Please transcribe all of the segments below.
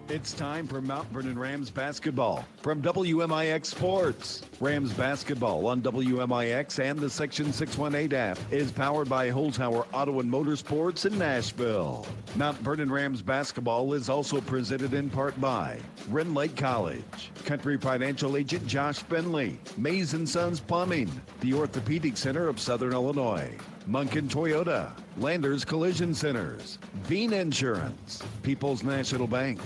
It's time for Mount Vernon Rams basketball from WMIX Sports. Rams basketball on WMIX and the Section 618 app is powered by Holzhauer Auto and Motorsports in Nashville. Mount Vernon Rams basketball is also presented in part by Rend Lake College, Country Financial Agent Josh Finley, Mays & Sons Plumbing, the Orthopedic Center of Southern Illinois, Munkin Toyota, Landers Collision Centers, Bean Insurance, People's National Bank,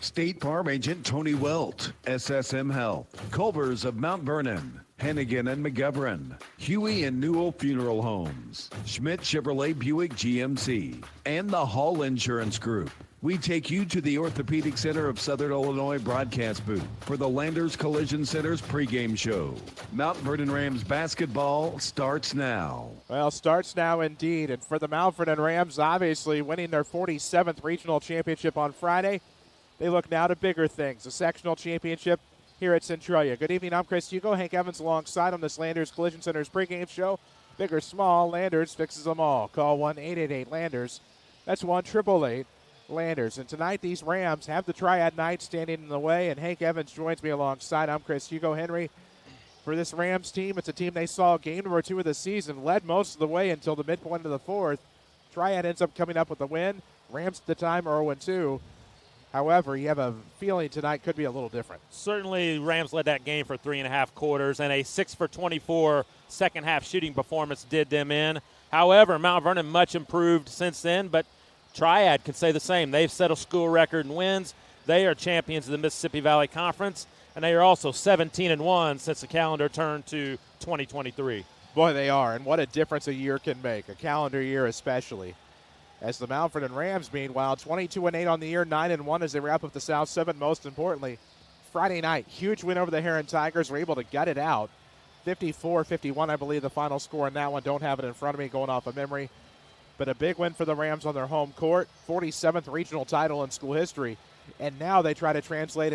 State Farm Agent Tony Welt, SSM Health, Culver's of Mount Vernon, Hennigan and McGovern, Huey and Newell Funeral Homes, Schmidt Chevrolet Buick GMC, and the Hall Insurance Group. We take you to the Orthopedic Center of Southern Illinois broadcast booth for the Landers Collision Center's pregame show. Mount Vernon Rams basketball starts now. Well, starts now indeed. And for the Mount Vernon Rams, obviously winning their 47th regional championship on Friday, they look now to bigger things, a sectional championship here at Centralia. Good evening, I'm Chris Hugo. Hank Evans alongside on this Landers Collision Center's pregame show. Big or small, Landers fixes them all. Call 1-888-LANDERS. That's 1-888-LANDERS. And tonight these Rams have the Triad Knights standing in the way, and Hank Evans joins me alongside. I'm Chris Hugo. Henry, for this Rams team, it's a team they saw game number 2 of the season, led most of the way until the midpoint of the fourth. Triad ends up coming up with the win. Rams at the time are 0-2. However, you have a feeling tonight could be a little different. Certainly, Rams led that game for 3.5 quarters, and a 6-for-24 second-half shooting performance did them in. However, Mount Vernon much improved since then, but Triad can say the same. They've set a school record in wins. They are champions of the Mississippi Valley Conference, and they are also 17-1 since the calendar turned to 2023. Boy, they are, and what a difference a year can make, a calendar year especially. As the Mount Vernon Rams, meanwhile, 22-8 on the year, 9-1 as they wrap up the South 7. Most importantly, Friday night, huge win over the Heron Tigers. Were able to gut it out. 54-51, I believe, the final score in that one. Don't have it in front of me, going off of memory. But a big win for the Rams on their home court. 47th regional title in school history. And now they try to translate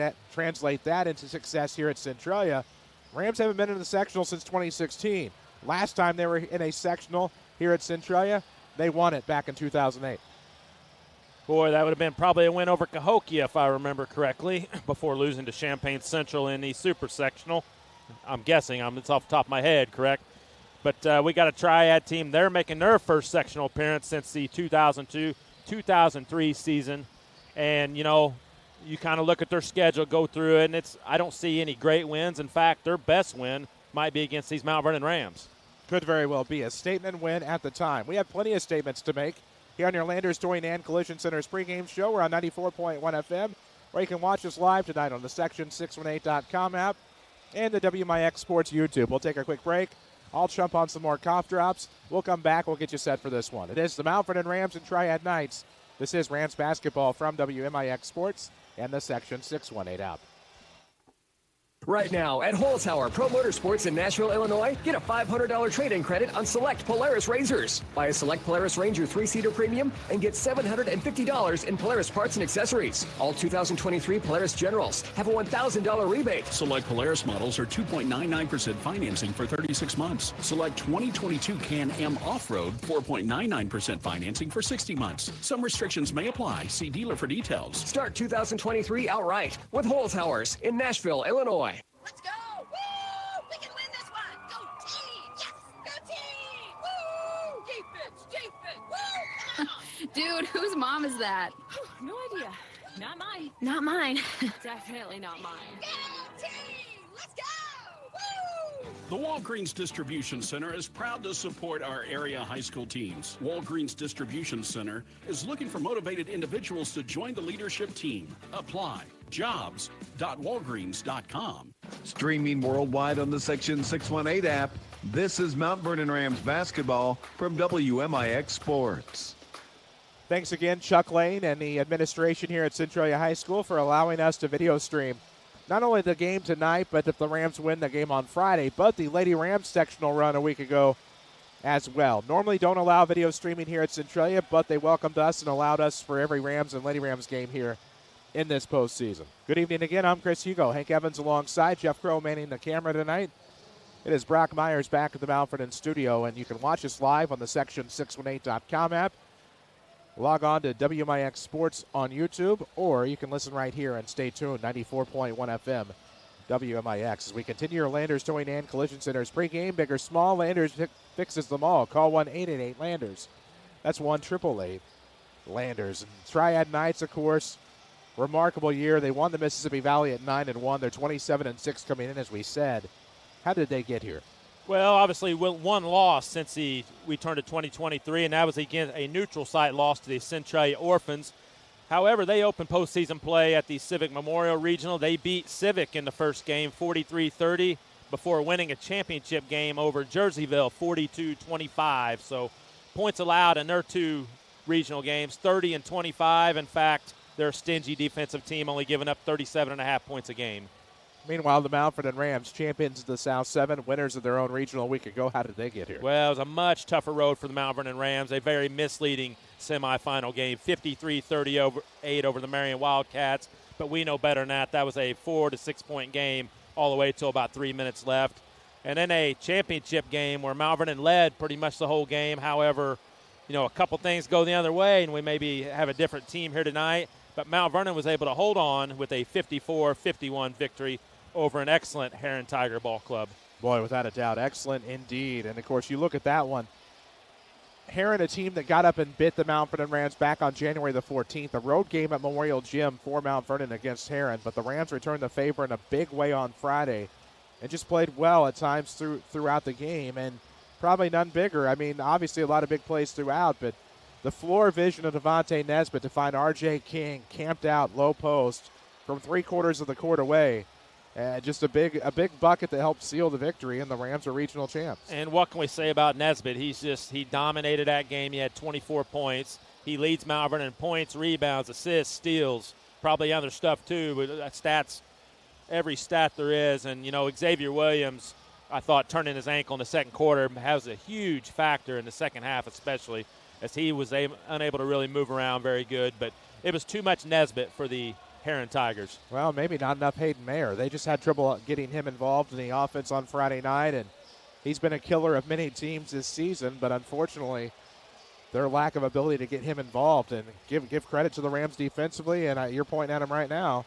that into success here at Centralia. Rams haven't been in the sectional since 2016. Last time they were in a sectional here at Centralia, they won it back in 2008. Boy, that would have been probably a win over Cahokia, if I remember correctly, before losing to Champaign Central in the Super Sectional. I'm guessing. It's off the top of my head, correct? But we got a Triad team. They're making their first sectional appearance since the 2002-2003 season. And, you know, you kind of look at their schedule, go through it, and I don't see any great wins. In fact, their best win might be against these Mount Vernon Rams. Could very well be a statement win at the time. We have plenty of statements to make here on your Landers Toy and Collision Center's pregame show. We're on 94.1 FM, or you can watch us live tonight on the Section618.com app and the WMIX Sports YouTube. We'll take a quick break. I'll jump on some more cough drops. We'll come back. We'll get you set for this one. It is the Mount Vernon Rams and Triad Knights. This is Rams basketball from WMIX Sports and the Section 618 app. Right now at Holzhauer Pro Motorsports in Nashville, Illinois, get a $500 trade-in credit on select Polaris Razors. Buy a select Polaris Ranger 3-seater premium and get $750 in Polaris parts and accessories. All 2023 Polaris Generals have a $1,000 rebate. Select Polaris models are 2.99% financing for 36 months. Select 2022 Can-Am Off-Road 4.99% financing for 60 months. Some restrictions may apply. See dealer for details. Start 2023 outright with Holzhauer's in Nashville, Illinois. Let's go! Woo! We can win this one! Go team! Yes! Go team! Woo! Defense! Defense! Woo! Dude, whose mom is that? No idea. Not mine. Not mine. Definitely not mine. Go team! Let's go! Woo! The Walgreens Distribution Center is proud to support our area high school teams. Walgreens Distribution Center is looking for motivated individuals to join the leadership team. Apply. Jobs.walgreens.com. Streaming worldwide on the Section 618 app, this is Mount Vernon Rams basketball from WMIX Sports. Thanks again, Chuck Lane and the administration here at Centralia High School for allowing us to video stream not only the game tonight, but if the Rams win the game on Friday, but the Lady Rams sectional run a week ago as well. Normally don't allow video streaming here at Centralia, but they welcomed us and allowed us for every Rams and Lady Rams game here in this postseason. Good evening again. I'm Chris Hugo. Hank Evans alongside Jeff Crow manning the camera tonight. It is Brock Myers back at the Mount Vernon studio, and you can watch us live on the Section618.com app. Log on to WMIX Sports on YouTube, or you can listen right here and stay tuned, 94.1 FM, WMIX. As we continue our Landers Towing and Collision Center's pregame, big or small, Landers fixes them all. Call 1-888-LANDERS. That's 1-888-LANDERS. And Triad Knights, of course, remarkable year. They won the Mississippi Valley at 9-1. They're 27-6 coming in, as we said. How did they get here? Well, obviously, one loss since we turned to 2023, and that was against a neutral site loss to the Centralia Orphans. However, they opened postseason play at the Civic Memorial Regional. They beat Civic in the first game 43-30 before winning a championship game over Jerseyville 42-25. So points allowed in their two regional games, 30 and 25. In fact, they're a stingy defensive team, only giving up 37.5 points a game. Meanwhile, the Mount Vernon Rams, champions of the South 7, winners of their own regional a week ago. How did they get here? Well, it was a much tougher road for the Mount Vernon Rams. A very misleading semifinal game, 53-38 over the Marion Wildcats. But we know better than that. That was a 4 to 6 point game all the way till about 3 minutes left. And then a championship game where Mount Vernon led pretty much the whole game. However, a couple things go the other way, and we maybe have a different team here tonight. But Mount Vernon was able to hold on with a 54-51 victory over an excellent Heron Tiger Ball Club. Boy, without a doubt, excellent indeed. And, of course, you look at that one. Heron, a team that got up and bit the Mount Vernon Rams back on January the 14th. A road game at Memorial Gym for Mount Vernon against Heron. But the Rams returned the favor in a big way on Friday and just played well at times throughout the game. And probably none bigger. I mean, obviously a lot of big plays throughout, but the floor vision of Devontae Nesbitt to find R.J. King camped out low post from 3/4 of the court away. Just a big bucket that helped seal the victory, and the Rams are regional champs. And what can we say about Nesbitt? He dominated that game. He had 24 points. He leads Mount Vernon in points, rebounds, assists, steals, probably other stuff too, but stats, every stat there is. And, Xavier Williams, I thought, turning his ankle in the second quarter has a huge factor in the second half, especially as he was unable to really move around very good. But it was too much Nesbitt for the Heron Tigers. Well, maybe not enough Hayden Mayer. They just had trouble getting him involved in the offense on Friday night, and he's been a killer of many teams this season, but unfortunately their lack of ability to get him involved. And give credit to the Rams defensively, and you're pointing at him right now.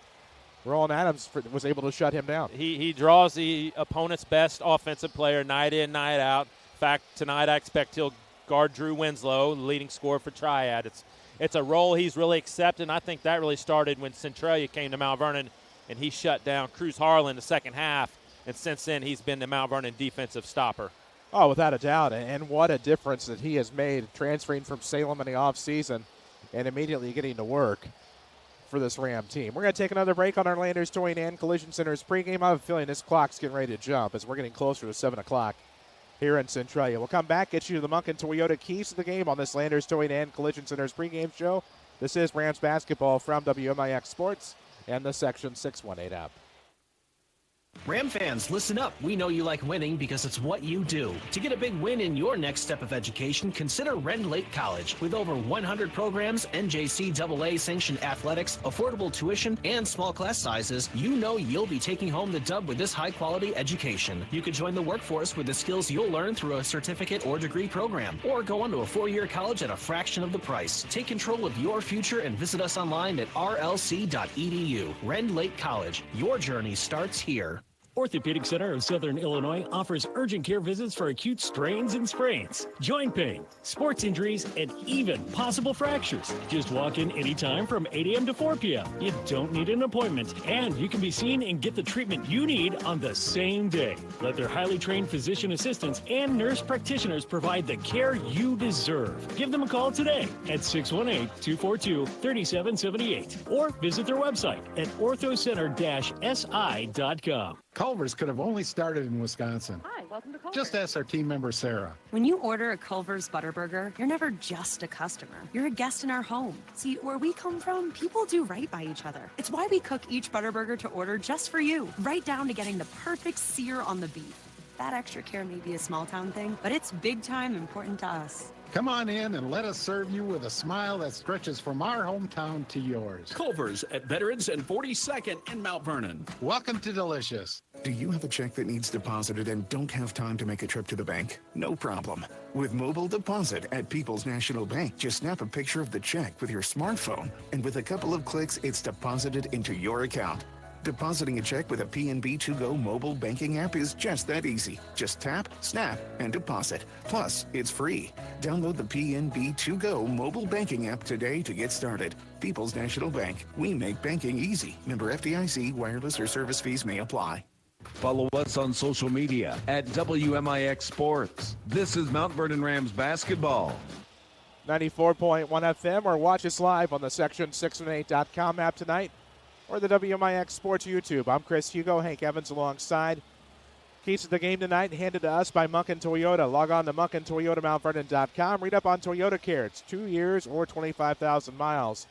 Roland Adams was able to shut him down. He draws the opponent's best offensive player night in, night out. In fact, tonight I expect he'll guard Drew Winslow, the leading scorer for Triad. It's a role he's really accepted, and I think that really started when Centralia came to Mount Vernon, and he shut down Cruz Harlan the second half, and since then he's been the Mount Vernon defensive stopper. Oh, without a doubt, and what a difference that he has made transferring from Salem in the offseason and immediately getting to work for this Ram team. We're going to take another break on our Landers Towing and Collision Center's pregame. I have a feeling this clock's getting ready to jump as we're getting closer to 7 o'clock here in Centralia. We'll come back, get you the Monk and Toyota keys to the game on this Landers Towing and Collision Center's pregame show. This is Rams basketball from WMIX Sports and the Section 618 app. Ram fans, listen up. We know you like winning because it's what you do. To get a big win in your next step of education, consider Rend Lake College. With over 100 programs, NJCAA sanctioned athletics, affordable tuition, and small class sizes, you know you'll be taking home the dub with this high-quality education. You can join the workforce with the skills you'll learn through a certificate or degree program, or go on to a 4-year college at a fraction of the price. Take control of your future and visit us online at rlc.edu. Rend Lake College. Your journey starts here. Orthopedic Center of Southern Illinois offers urgent care visits for acute strains and sprains, joint pain, sports injuries, and even possible fractures. Just walk in anytime from 8 a.m. to 4 p.m. You don't need an appointment, and you can be seen and get the treatment you need on the same day. Let their highly trained physician assistants and nurse practitioners provide the care you deserve. Give them a call today at 618-242-3778 or visit their website at orthocenter-si.com. Culver's could have only started in Wisconsin. Hi, welcome to Culver's. Just ask our team member, Sarah. When you order a Culver's Butterburger, you're never just a customer. You're a guest in our home. See, where we come from, people do right by each other. It's why we cook each Butterburger to order just for you, right down to getting the perfect sear on the beef. That extra care may be a small town thing, but it's big time important to us. Come on in and let us serve you with a smile that stretches from our hometown to yours. Culver's at Veterans and 42nd in Mount Vernon. Welcome to Delicious. Do you have a check that needs deposited and don't have time to make a trip to the bank? No problem. With Mobile Deposit at People's National Bank, just snap a picture of the check with your smartphone, and with a couple of clicks, it's deposited into your account. Depositing a check with a PNB 2Go mobile banking app is just that easy. Just tap, snap, and deposit. Plus, it's free. Download the PNB 2Go mobile banking app today to get started. People's National Bank. We make banking easy. Member FDIC. Wireless or service fees may apply. Follow us on social media at WMIX Sports. This is Mount Vernon Rams basketball. 94.1 FM, or watch us live on the Section618.com app tonight, or the WMIX Sports YouTube. I'm Chris Hugo, Hank Evans alongside. Keys to the game tonight handed to us by Munkin Toyota. Log on to MunkinToyotaMountVernon.com. Read up on Toyota Care. It's 2 years or 25,000 miles.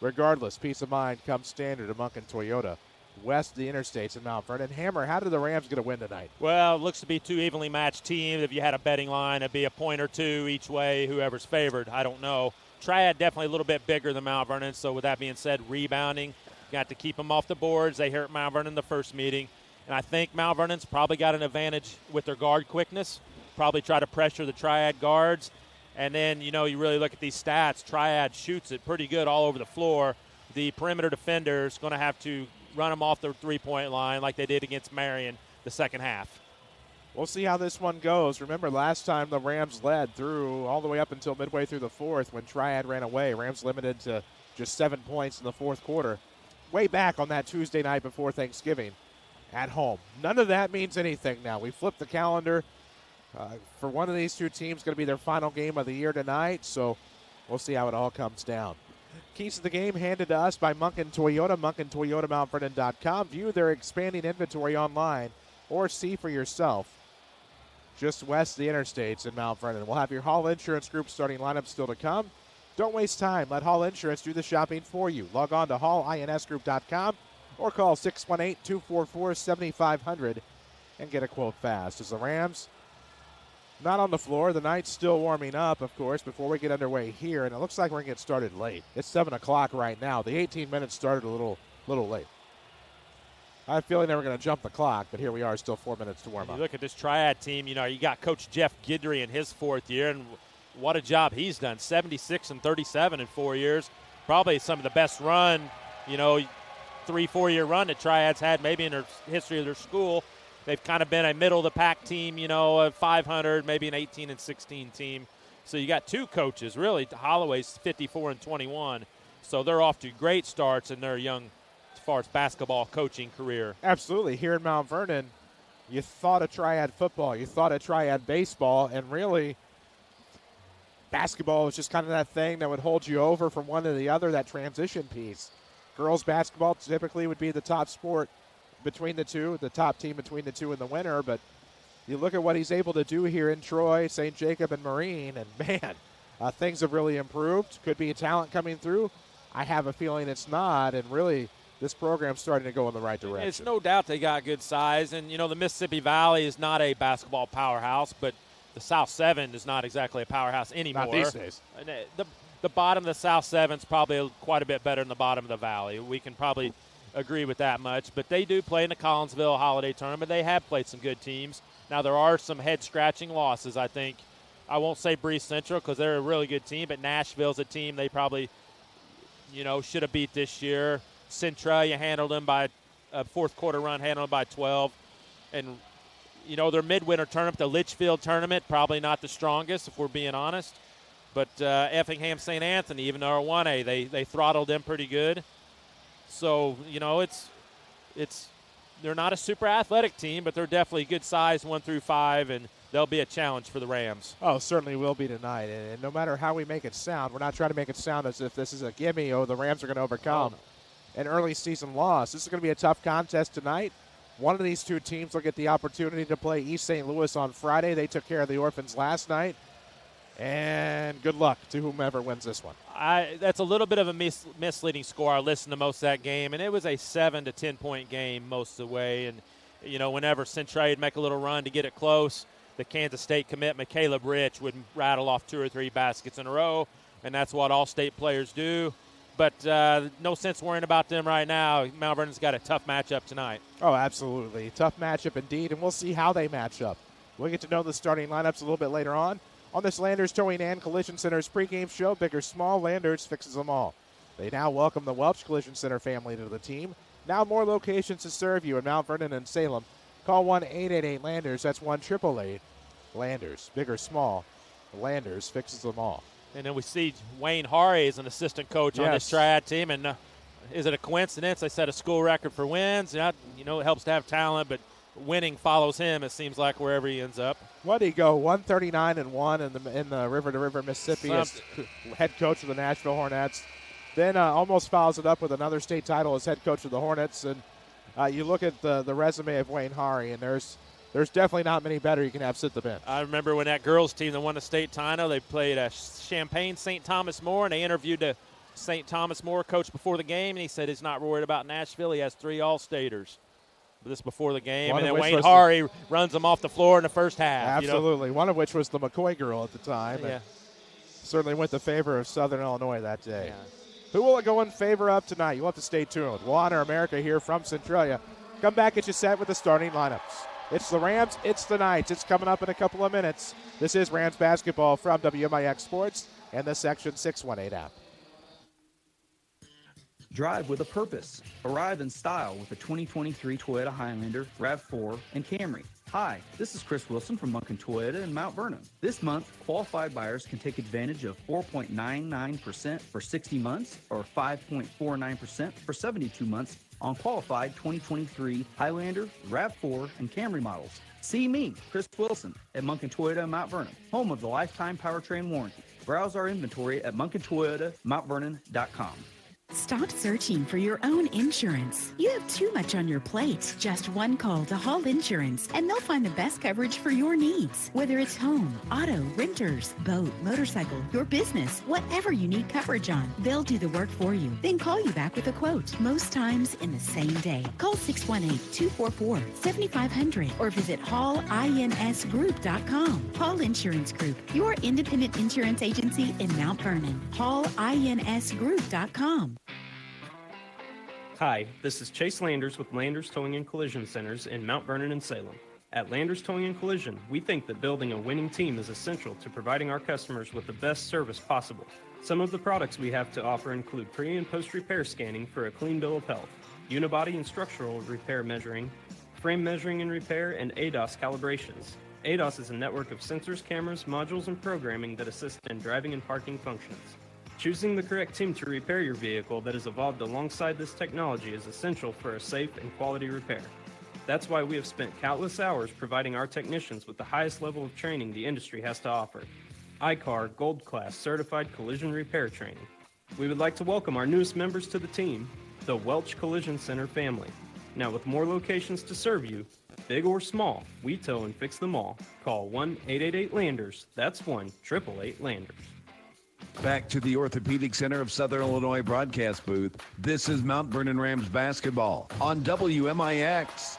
Regardless, peace of mind comes standard at Munkin Toyota. West of the interstates in Mount Vernon. Hammer, how did the Rams get a win tonight? Well, it looks to be two evenly matched teams. If you had a betting line, it'd be a point or two each way, whoever's favored. I don't know. Triad definitely a little bit bigger than Mount Vernon, so with that being said, rebounding. Got to keep them off the boards. They hurt Mount Vernon the first meeting. And I think Mount Vernon's probably got an advantage with their guard quickness. Probably try to pressure the Triad guards. And then, you really look at these stats. Triad shoots it pretty good all over the floor. The perimeter defender's going to have to run them off the three-point line like they did against Marion the second half. We'll see how this one goes. Remember, last time the Rams led through all the way up until midway through the fourth when Triad ran away. Rams limited to just 7 points in the fourth quarter. Way back on that Tuesday night before Thanksgiving at home. None of that means anything now. We flipped the calendar. For one of these two teams, going to be their final game of the year tonight, so we'll see how it all comes down. Keys to the game handed to us by Munkin Toyota, MunkinToyotaMountVernon.com. View their expanding inventory online or see for yourself just west of the interstates in Mount Vernon. We'll have your Hall Insurance Group starting lineup still to come. Don't waste time. Let Hall Insurance do the shopping for you. Log on to HallINSGroup.com or call 618-244-7500 and get a quote fast. As the Rams not on the floor, the Knights still warming up, of course, before we get underway here, and it looks like we're going to get started late. It's 7 o'clock right now. The 18 minutes started a little late. I have a feeling they were going to jump the clock, but here we are, still 4 minutes to warm up. You look at this Triad team, you got Coach Jeff Guidry in his fourth year, and what a job he's done. 76-37 in 4 years. Probably some of the best run, 3-4 year run that Triad's had maybe in their history of their school. They've kind of been a middle-of-the-pack team, a 500, maybe an 18-16 team. So you got two coaches, really. Holloway's 54-21. So they're off to great starts in their young, as far as basketball coaching career. Absolutely. Here in Mount Vernon, you thought of Triad football, you thought of Triad baseball, and really basketball was just kind of that thing that would hold you over from one to the other, that transition piece. Girls basketball typically would be the top sport between the two, the top team between the two in the winter, but you look at what he's able to do here in Troy, St. Jacob, and Marine, and man, things have really improved. Could be a talent coming through. I have a feeling it's not, and really this program's starting to go in the right direction. It's no doubt they got good size, and the Mississippi Valley is not a basketball powerhouse, but the South 7 is not exactly a powerhouse anymore. Not these days. The bottom of the South 7 is probably quite a bit better than the bottom of the Valley. We can probably agree with that much, but they do play in the Collinsville Holiday Tournament. They have played some good teams. Now, there are some head-scratching losses, I think. I won't say Breese Central because they're a really good team, but Nashville's a team they probably, should have beat this year. Centralia handled them by a fourth-quarter run, handled them by 12. And, their midwinter tournament, the Litchfield tournament, probably not the strongest, if we're being honest. But Effingham St. Anthony, even though they're 1A, they throttled them pretty good. So, they're not a super athletic team, but they're definitely good size 1 through 5, and they'll be a challenge for the Rams. Oh, certainly will be tonight. And no matter how we make it sound, we're not trying to make it sound as if this is a gimme, the Rams are going to overcome an early season loss. This is going to be a tough contest tonight. One of these two teams will get the opportunity to play East St. Louis on Friday. They took care of the Orphans last night. And good luck to whomever wins this one. That's a little bit of a misleading score. I listened to most of that game, and it was a 7 to 10 point game most of the way. And, whenever Centralia would make a little run to get it close, the Kansas State commit, McCaleb Rich, would rattle off 2 or 3 baskets in a row, and that's what all state players do. But no sense worrying about them right now. Mount Vernon's got a tough matchup tonight. Oh, absolutely. Tough matchup indeed, and we'll see how they match up. We'll get to know the starting lineups a little bit later on this Landers Towing and Collision Center's pregame show. Big or small, Landers fixes them all. They now welcome the Welch Collision Center family to the team. Now more locations to serve you in Mount Vernon and Salem. Call 1-888-LANDERS. That's 1-888-LANDERS. Big or small, Landers fixes them all. And then we see Wayne Hari as an assistant coach on this Triad team. And is it a coincidence? They set a school record for wins. It helps to have talent, but winning follows him, it seems like, wherever he ends up. What did he go? 139-1 in the River to River, Mississippi as head coach of the Nashville Hornets. Then almost follows it up with another state title as head coach of the Hornets. And you look at the resume of Wayne Hari, and there's definitely not many better you can have sit the bench. I remember when that girls team that won the state title, they played Champaign St. Thomas More, and they interviewed the St. Thomas More coach before the game, and he said he's not worried about Nashville. He has 3 All-Staters. This before the game, and then Wayne Hari runs them off the floor in the first half. Absolutely. One of which was the McCoy girl at the time. Yeah. Certainly went in favor of Southern Illinois that day. Yeah. Who will it go in favor of tonight? You'll have to stay tuned. We'll honor America here from Centralia. Come back, get you set with the starting lineups. It's the Rams, it's the Knights. It's coming up in a couple of minutes. This is Rams basketball from WMIX Sports and the Section 618 app. Drive with a purpose. Arrive in style with the 2023 Toyota Highlander, RAV4, and Camry. Hi, this is Chris Wilson from Munkin Toyota in Mount Vernon. This month, qualified buyers can take advantage of 4.99% for 60 months or 5.49% for 72 months on qualified 2023 Highlander, RAV4, and Camry models. See me, Chris Wilson, at Munkin Toyota in Mount Vernon, home of the lifetime powertrain warranty. Browse our inventory at MunkinToyotaMountVernon.com. Stop searching for your own insurance. You have too much on your plate. Just one call to Hall Insurance, and they'll find the best coverage for your needs. Whether it's home, auto, renters, boat, motorcycle, your business, whatever you need coverage on, they'll do the work for you. Then call you back with a quote, most times in the same day. Call 618-244-7500 or visit HallInsGroup.com. Hall Insurance Group, your independent insurance agency in Mount Vernon. HallInsGroup.com. Hi, this is Chase Landers with Landers Towing and Collision Centers in Mount Vernon and Salem. At Landers Towing and Collision, we think that building a winning team is essential to providing our customers with the best service possible. Some of the products we have to offer include pre- and post-repair scanning for a clean bill of health, unibody and structural repair measuring, frame measuring and repair, and ADAS calibrations. ADAS is a network of sensors, cameras, modules, and programming that assist in driving and parking functions. Choosing the correct team to repair your vehicle that has evolved alongside this technology is essential for a safe and quality repair. That's why we have spent countless hours providing our technicians with the highest level of training the industry has to offer. ICAR Gold Class Certified Collision Repair Training. We would like to welcome our newest members to the team, the Welch Collision Center family. Now with more locations to serve you, big or small, we tow and fix them all. Call 1-888-LANDERS. That's 1-888-LANDERS. Back to the Orthopedic Center of Southern Illinois broadcast booth. This is Mount Vernon Rams basketball on WMIX.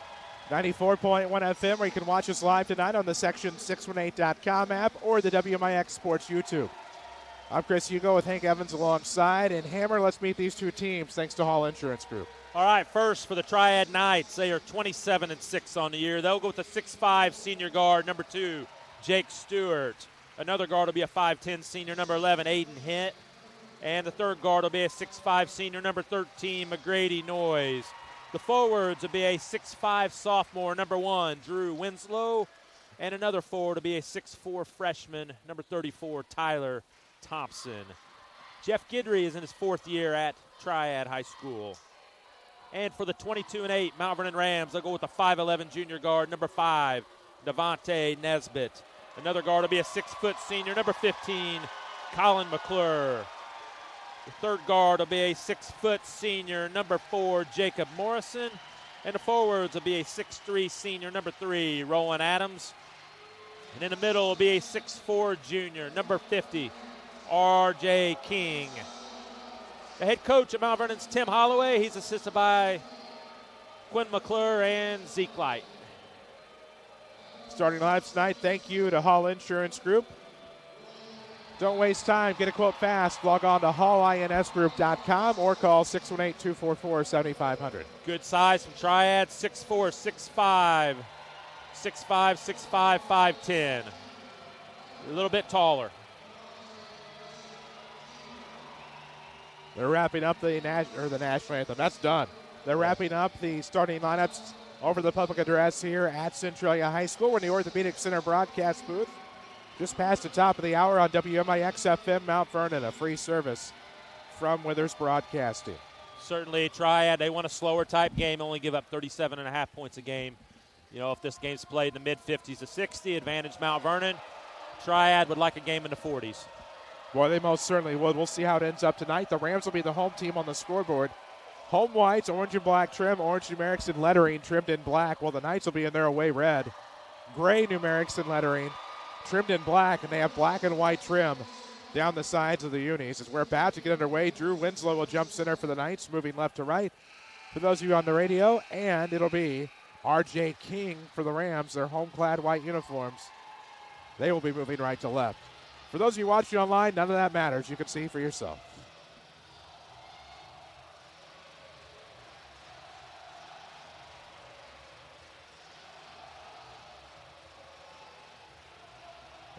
94.1 FM, where you can watch us live tonight on the Section618.com app or the WMIX Sports YouTube. I'm Chris Hugo with Hank Evans alongside. And Hammer, let's meet these two teams thanks to Hall Insurance Group. All right, first for the Triad Knights. They are 27-6 on the year. They'll go with the 6'5 senior guard, number 2, Jake Stewart. Another guard will be a 5'10 senior, number 11, Aiden Hint. And the third guard will be a 6'5 senior, number 13, McGrady Noyes. The forwards will be a 6'5 sophomore, number 1, Drew Winslow. And another forward will be a 6'4 freshman, number 34, Tyler Thompson. Jeff Gidry is in his 4th year at Triad High School. And for the 22-8 Mount Vernon Rams, they'll go with the 5'11 junior guard, number 5, Devontae Nesbitt. Another guard will be a 6-foot senior, number 15, Colin McClure. The third guard will be a 6-foot senior, number 4, Jacob Morrison. And the forwards will be a 6'3 senior, number 3, Roland Adams. And in the middle will be a 6'4 junior, number 50, R.J. King. The head coach at Mount Vernon's Tim Holloway. He's assisted by Quinn McClure and Zeke Light. Starting lineups tonight, thank you to Hall Insurance Group. Don't waste time. Get a quote fast. Log on to hallinsgroup.com or call 618-244-7500. Good size from Triad, 6'4", 6'5", 6'5", 6'5", 5'10". A little bit taller. They're wrapping up the national anthem. That's done. They're wrapping up the starting lineups over the public address here at Centralia High School. We're in the Orthopedic Center broadcast booth. Just past the top of the hour on WMIX FM Mount Vernon, a free service from Withers Broadcasting. Certainly, Triad, they want a slower type game, only give up 37.5 points a game. You know, if this game's played in the mid-50s to 60, advantage Mount Vernon. Triad would like a game in the 40s. Boy, they most certainly would. We'll see how it ends up tonight. The Rams will be the home team on the scoreboard. Home whites, orange and black trim, orange numerics and lettering trimmed in black, while the Knights will be in their away red. Gray numerics and lettering trimmed in black, and they have black and white trim down the sides of the unis. As we're about to get underway, Drew Winslow will jump center for the Knights, moving left to right for those of you on the radio, and it'll be R.J. King for the Rams, their home-clad white uniforms. They will be moving right to left. For those of you watching online, none of that matters. You can see for yourself.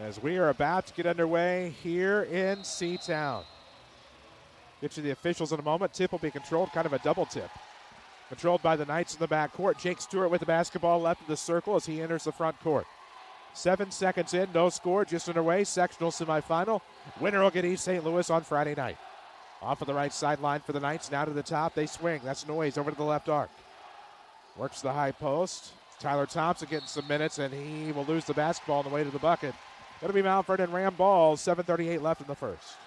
As we are about to get underway here in Seatown. Get you the officials in a moment. Tip will be controlled, kind of a double tip. Controlled by the Knights in the backcourt. Jake Stewart with the basketball left of the circle as he enters the front court. 7 seconds in, no score, just underway. Sectional semifinal. Winner will get East St. Louis on Friday night. Off of the right sideline for the Knights, now to the top. They swing. That's Noyes over to the left arc. Works the high post. Tyler Thompson getting some minutes, and he will lose the basketball on the way to the bucket. It'll be Mount Vernon Ram ball. 7:38 left in the first.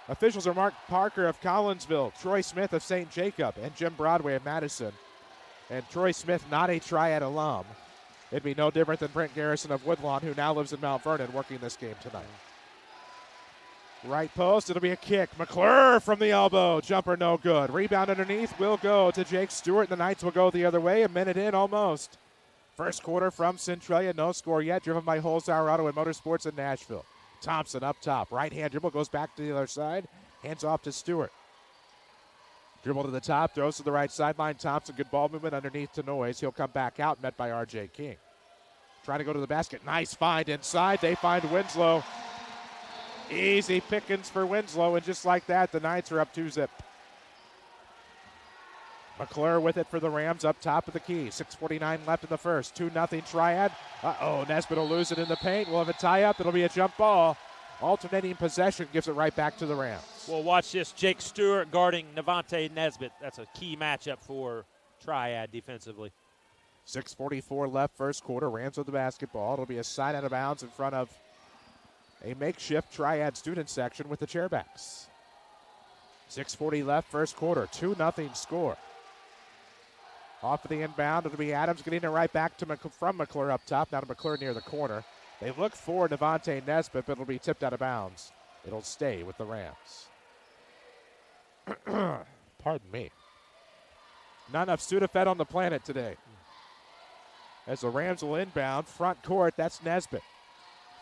Officials are Mark Parker of Collinsville, Troy Smith of St. Jacob, and Jim Broadway of Madison. And Troy Smith, not a Triad alum. It'd be no different than Brent Garrison of Woodlawn, who now lives in Mount Vernon, working this game tonight. Right post, it'll be a kick. McClure from the elbow. Jumper no good. Rebound underneath will go to Jake Stewart. The Knights will go the other way. A minute in almost. First quarter from Centralia. No score yet. Driven by Holzhauer Auto and Motorsports in Nashville. Thompson up top. Right hand dribble goes back to the other side. Hands off to Stewart. Dribble to the top. Throws to the right sideline. Thompson, good ball movement underneath to Noyes. He'll come back out. Met by R.J. King. Trying to go to the basket. Nice find inside. They find Winslow. Easy pickings for Winslow. And just like that, the Knights are up 2-zip. McClure with it for the Rams up top of the key. 6:49 left in the first. 2-0 Triad. Nesbitt will lose it in the paint. We'll have a tie-up. It'll be a jump ball. Alternating possession gives it right back to the Rams. Well, watch this. Jake Stewart guarding Navante Nesbitt. That's a key matchup for Triad defensively. 6:44 left first quarter. Rams with the basketball. It'll be a side out of bounds in front of a makeshift Triad student section with the chairbacks. 6:40 left first quarter. 2-0 score. Off of the inbound, it'll be Adams getting it right back to from McClure up top. Now to McClure near the corner. They look for Navante Nesbitt, but it'll be tipped out of bounds. It'll stay with the Rams. Pardon me. Not enough Sudafed on the planet today. As the Rams will inbound, front court, that's Nesbitt.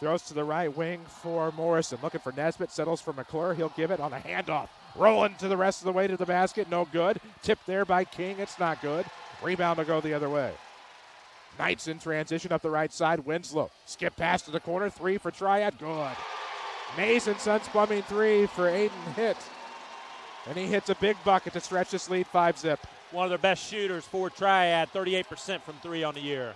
Throws to the right wing for Morrison. Looking for Nesbitt, settles for McClure. He'll give it on a handoff. Rolling to the rest of the way to the basket, no good. Tipped there by King, it's not good. Rebound will go the other way. Knights in transition up the right side. Winslow. Skip pass to the corner. 3 for Triad. Good. Mason Sons Plumbing 3 for Aiden Hitt. And he hits a big bucket to stretch this lead 5-zip. One of their best shooters for Triad. 38% from 3 on the year.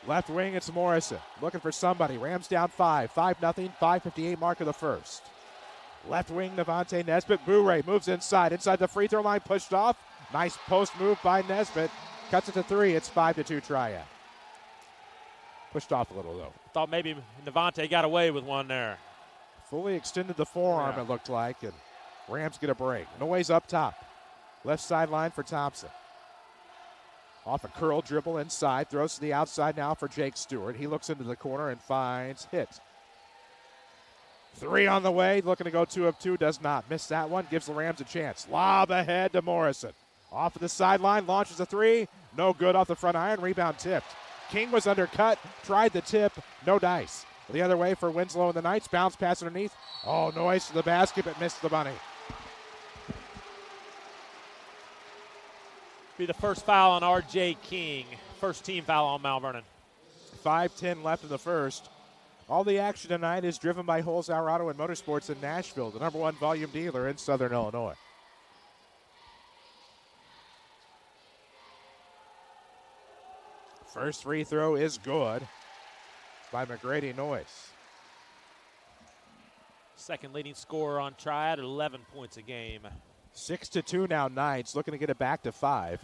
Left wing, it's Morrison. Looking for somebody. Rams down 5. 5-0. 5:58 mark of the first. Left wing, Navante Nesbitt. Bouray moves inside. Inside the free throw line, pushed off. Nice post move by Nesbitt. Cuts it to 3. It's 5-2 Triad. Pushed off a little, though. Thought maybe Navante got away with one there. Fully extended the forearm, It looked like, and Rams get a break. Noyes up top. Left sideline for Thompson. Off a curl dribble inside. Throws to the outside now for Jake Stewart. He looks into the corner and finds Hitt. 3 on the way. Looking to go 2 of 2. Does not. Miss that one. Gives the Rams a chance. Lob ahead to Morrison. Off of the sideline. Launches a 3. No good off the front iron. Rebound tipped. King was undercut. Tried the tip. No dice. The other way for Winslow and the Knights. Bounce pass underneath. Oh, Noyes to the basket, but missed the bunny. Be the first foul on R.J. King. First team foul on Mount Vernon. 5:10 left in the first. All the action tonight is driven by Holzhauer Auto and Motorsports in Nashville, the #1 volume dealer in Southern Illinois. First free throw is good by McGrady Noyes. Second leading scorer on Triad, 11 points a game. 6-2 now, Knights looking to get it back to 5.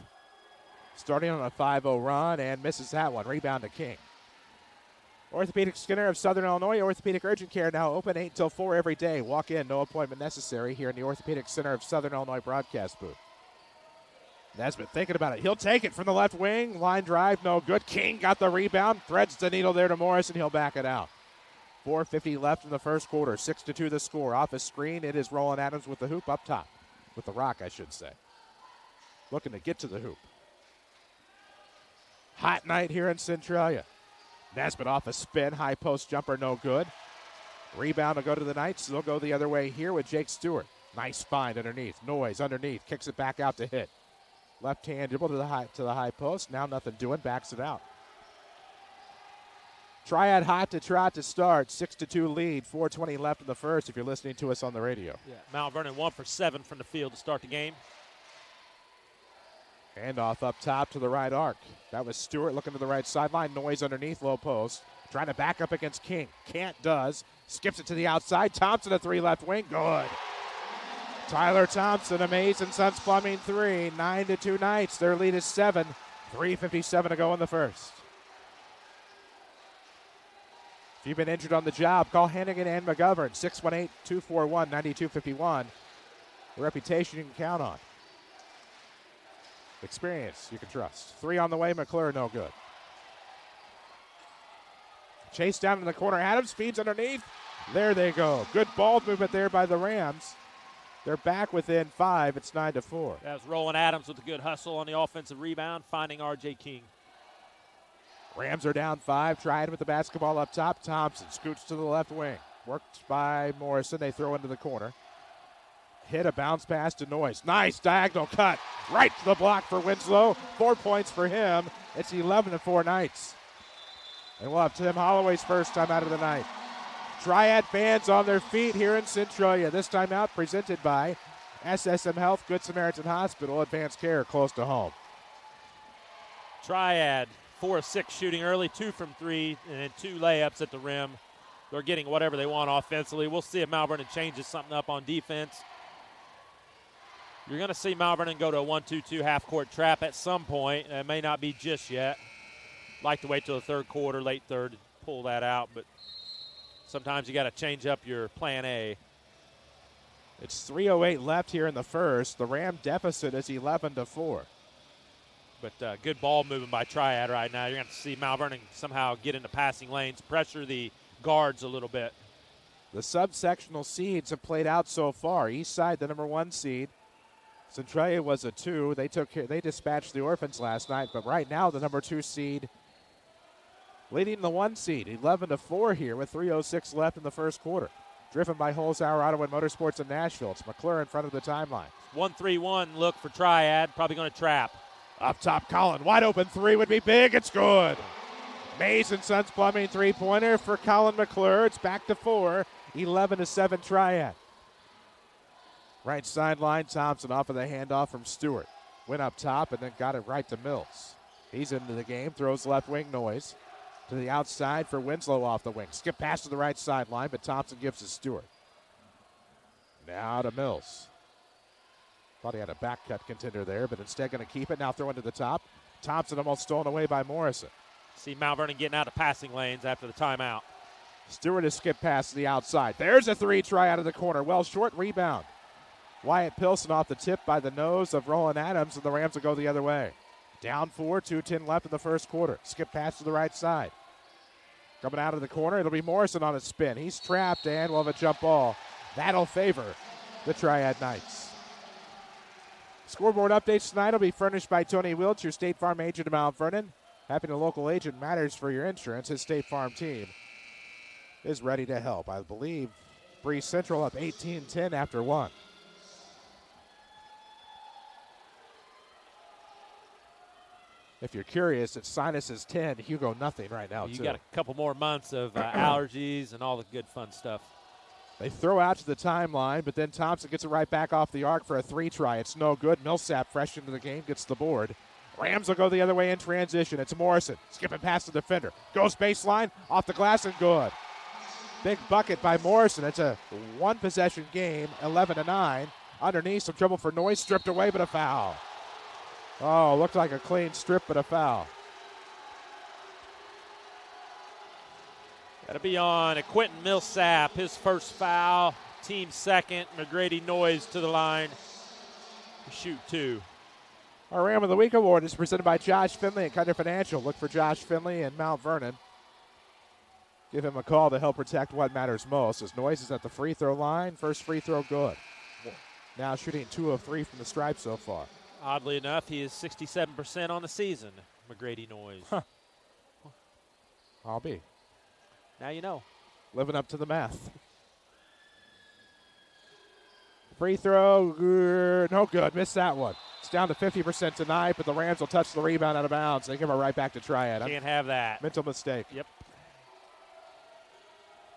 Starting on a 5-0 run and misses that one. Rebound to King. Orthopedic Skinner of Southern Illinois, Orthopedic Urgent Care now open 8 till 4 every day. Walk in, no appointment necessary here in the Orthopedic Center of Southern Illinois broadcast booth. Nesbitt thinking about it. He'll take it from the left wing. Line drive, no good. King got the rebound. Threads the needle there to Morris, and he'll back it out. 4:50 left in the first quarter. 6-2 the score. Off a screen, it is Roland Adams with the hoop up top. With the rock, I should say. Looking to get to the hoop. Hot night here in Centralia. Nesbitt off a spin. High post jumper, no good. Rebound will go to the Knights. They'll go the other way here with Jake Stewart. Nice find underneath. Noyes underneath. Kicks it back out to hit. Left hand dribble to the high post. Now nothing doing. Backs it out. Triad hot to trot to start. 6-2 lead. 4:20 left in the first if you're listening to us on the radio. Yeah, Mount Vernon 1 for 7 from the field to start the game. Handoff up top to the right arc. That was Stewart looking to the right sideline. Noyes underneath, low post. Trying to back up against King. Can't, does. Skips it to the outside. Thompson, a 3 left wing. Good. Tyler Thompson, Amazing Sons Plumbing 3. 9-2 Knights. Their lead is 7. 3:57 to go in the first. If you've been injured on the job, call Hannigan and McGovern. 618-241-9251. A reputation you can count on. Experience you can trust. 3 on the way. McClure, no good. Chase down in the corner. Adams feeds underneath. There they go. Good ball movement there by the Rams. They're back within 5. It's 9-4. That was Roland Adams with a good hustle on the offensive rebound, finding R.J. King. Rams are down 5. Triad with the basketball up top. Thompson scoots to the left wing. Worked by Morrison. They throw into the corner. Hit a bounce pass to Noyes. Nice diagonal cut. Right to the block for Winslow. 4 points for him. It's 11-4 Knights. And we'll have Tim Holloway's first time out of the night. Triad fans on their feet here in Centralia. This time out presented by SSM Health, Good Samaritan Hospital, Advanced Care close to home. Triad, 4 of 6 shooting early, 2 from 3, and 2 layups at the rim. They're getting whatever they want offensively. We'll see if Mount Vernon changes something up on defense. You're going to see Mount Vernon go to a 1-2-2 half-court trap at some point. It may not be just yet. Like to wait till the third quarter, late third, to pull that out, but sometimes you got to change up your plan A. It's 3:08 left here in the first. The Ram deficit is 11-4. But good ball movement by Triad right now. You're going to see Mount Vernon somehow get into passing lanes, pressure the guards a little bit. The subsectional seeds have played out so far. East side, the #1 seed. Centralia was a 2. They dispatched the Orphans last night, but right now the #2 seed leading the 1 seed, 11-4 here with 3:06 left in the first quarter. Driven by Holzhauer Auto and Motorsports in Nashville. It's McClure in front of the timeline. 1-3-1 look for Triad, probably going to trap. Up top, Colin, wide open 3 would be big. It's good. Mays and Sons Plumbing 3-pointer for Colin McClure. It's back to 4, 11-7 Triad. Right sideline, Thompson off of the handoff from Stewart. Went up top and then got it right to Mills. He's into the game, throws left wing Noyes. To the outside for Winslow off the wing. Skip pass to the right sideline, but Thompson gives to Stewart. Now to Mills. Thought he had a back cut contender there, but instead going to keep it. Now throwing to the top. Thompson almost stolen away by Morrison. See Mount Vernon getting out of passing lanes after the timeout. Stewart has skipped past to the outside. There's a 3 try out of the corner. Well, short rebound. Wyatt Pilson off the tip by the nose of Roland Adams, and the Rams will go the other way. Down 4, 2:10 left in the first quarter. Skip pass to the right side. Coming out of the corner, it'll be Morrison on a spin. He's trapped, and we'll have a jump ball. That'll favor the Triad Knights. Scoreboard updates tonight will be furnished by Tony Wiltz, your State Farm agent of Mount Vernon. Having a local agent matters for your insurance. His State Farm team is ready to help. I believe Breeze Central up 18-10 after 1. If you're curious, it's Sinuses 10, Hugo nothing right now, You too. got a couple more months of allergies and all the good fun stuff. They throw out to the timeline, but then Thompson gets it right back off the arc for a 3 try. It's no good. Millsap, fresh into the game, gets the board. Rams will go the other way in transition. It's Morrison, skipping past the defender. Goes baseline, off the glass, and good. Big bucket by Morrison. It's a one-possession game, 11-9. Underneath, some trouble for Noyes, stripped away, but a foul. Oh, looked like a clean strip, but a foul. Got to be on a Quentin Millsap, his first foul. Team second. McGrady Noyes to the line to shoot 2. Our Ram of the Week award is presented by Josh Finley at Cutter Financial. Look for Josh Finley in Mount Vernon. Give him a call to help protect what matters most. As Noyes is at the free throw line. First free throw good. Now shooting 2 of 3 from the stripe so far. Oddly enough, he is 67% on the season, McGrady Noyes. Huh. I'll be. Now you know. Living up to the math. Free throw, no good. Missed that one. It's down to 50% tonight, but the Rams will touch the rebound out of bounds. They give it right back to Triad. Can't have that. Mental mistake. Yep.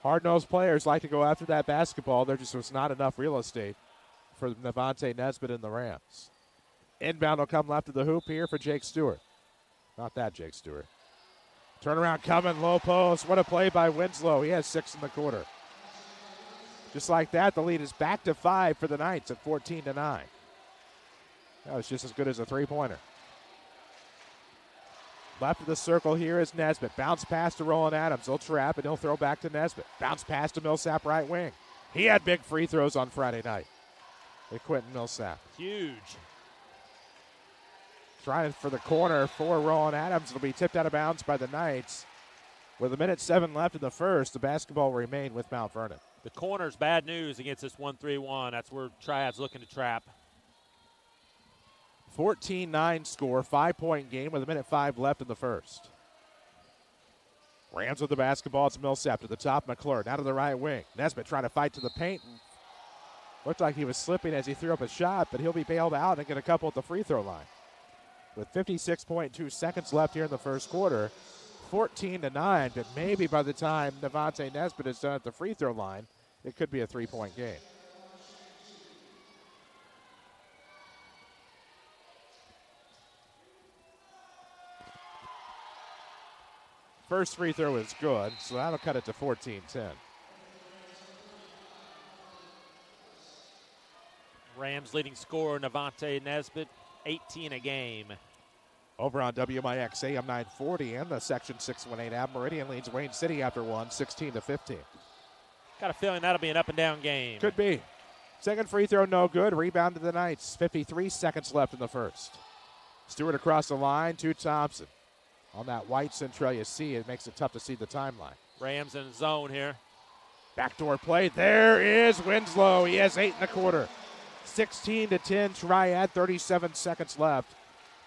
Hard-nosed players like to go after that basketball. There just was not enough real estate for Nevante Nesbitt and the Rams. Inbound will come left of the hoop here for Jake Stewart. Not that Jake Stewart. Turnaround coming, low post. What a play by Winslow. He has 6 in the quarter. Just like that, the lead is back to 5 for the Knights at 14-9. That was just as good as a three-pointer. Left of the circle here is Nesbitt. Bounce pass to Roland Adams. He'll trap, and he'll throw back to Nesbitt. Bounce pass to Millsap right wing. He had big free throws on Friday night with Quentin Millsap. Huge. Trying for the corner for Roland Adams. It'll be tipped out of bounds by the Knights. With 1:07 left in the first, the basketball will remain with Mount Vernon. The corner's bad news against this 1-3-1. That's where Triad's looking to trap. 14-9 score, 5-point game with 1:05 left in the first. Rams with the basketball. It's Millsap to the top. McClure now to the right wing. Nesbitt trying to fight to the paint. Looked like he was slipping as he threw up a shot, but he'll be bailed out and get a couple at the free throw line. With 56.2 seconds left here in the first quarter, 14-9, but maybe by the time Nevante Nesbitt is done at the free throw line, it could be a 3-point game. First free throw is good, so that'll cut it to 14-10. Rams leading scorer Nevante Nesbitt, 18 a game. Over on WMIX AM 940 and the Section 618 app, Meridian leads Wayne City after 1, 16-15. Got a feeling that'll be an up-and-down game. Could be. Second free throw, no good. Rebound to the Knights. 53 seconds left in the first. Stewart across the line to Thompson. On that white Centralia C, it makes it tough to see the timeline. Rams in zone here. Backdoor play. There is Winslow. He has 8 in the quarter. 16-10 Triad, 37 seconds left.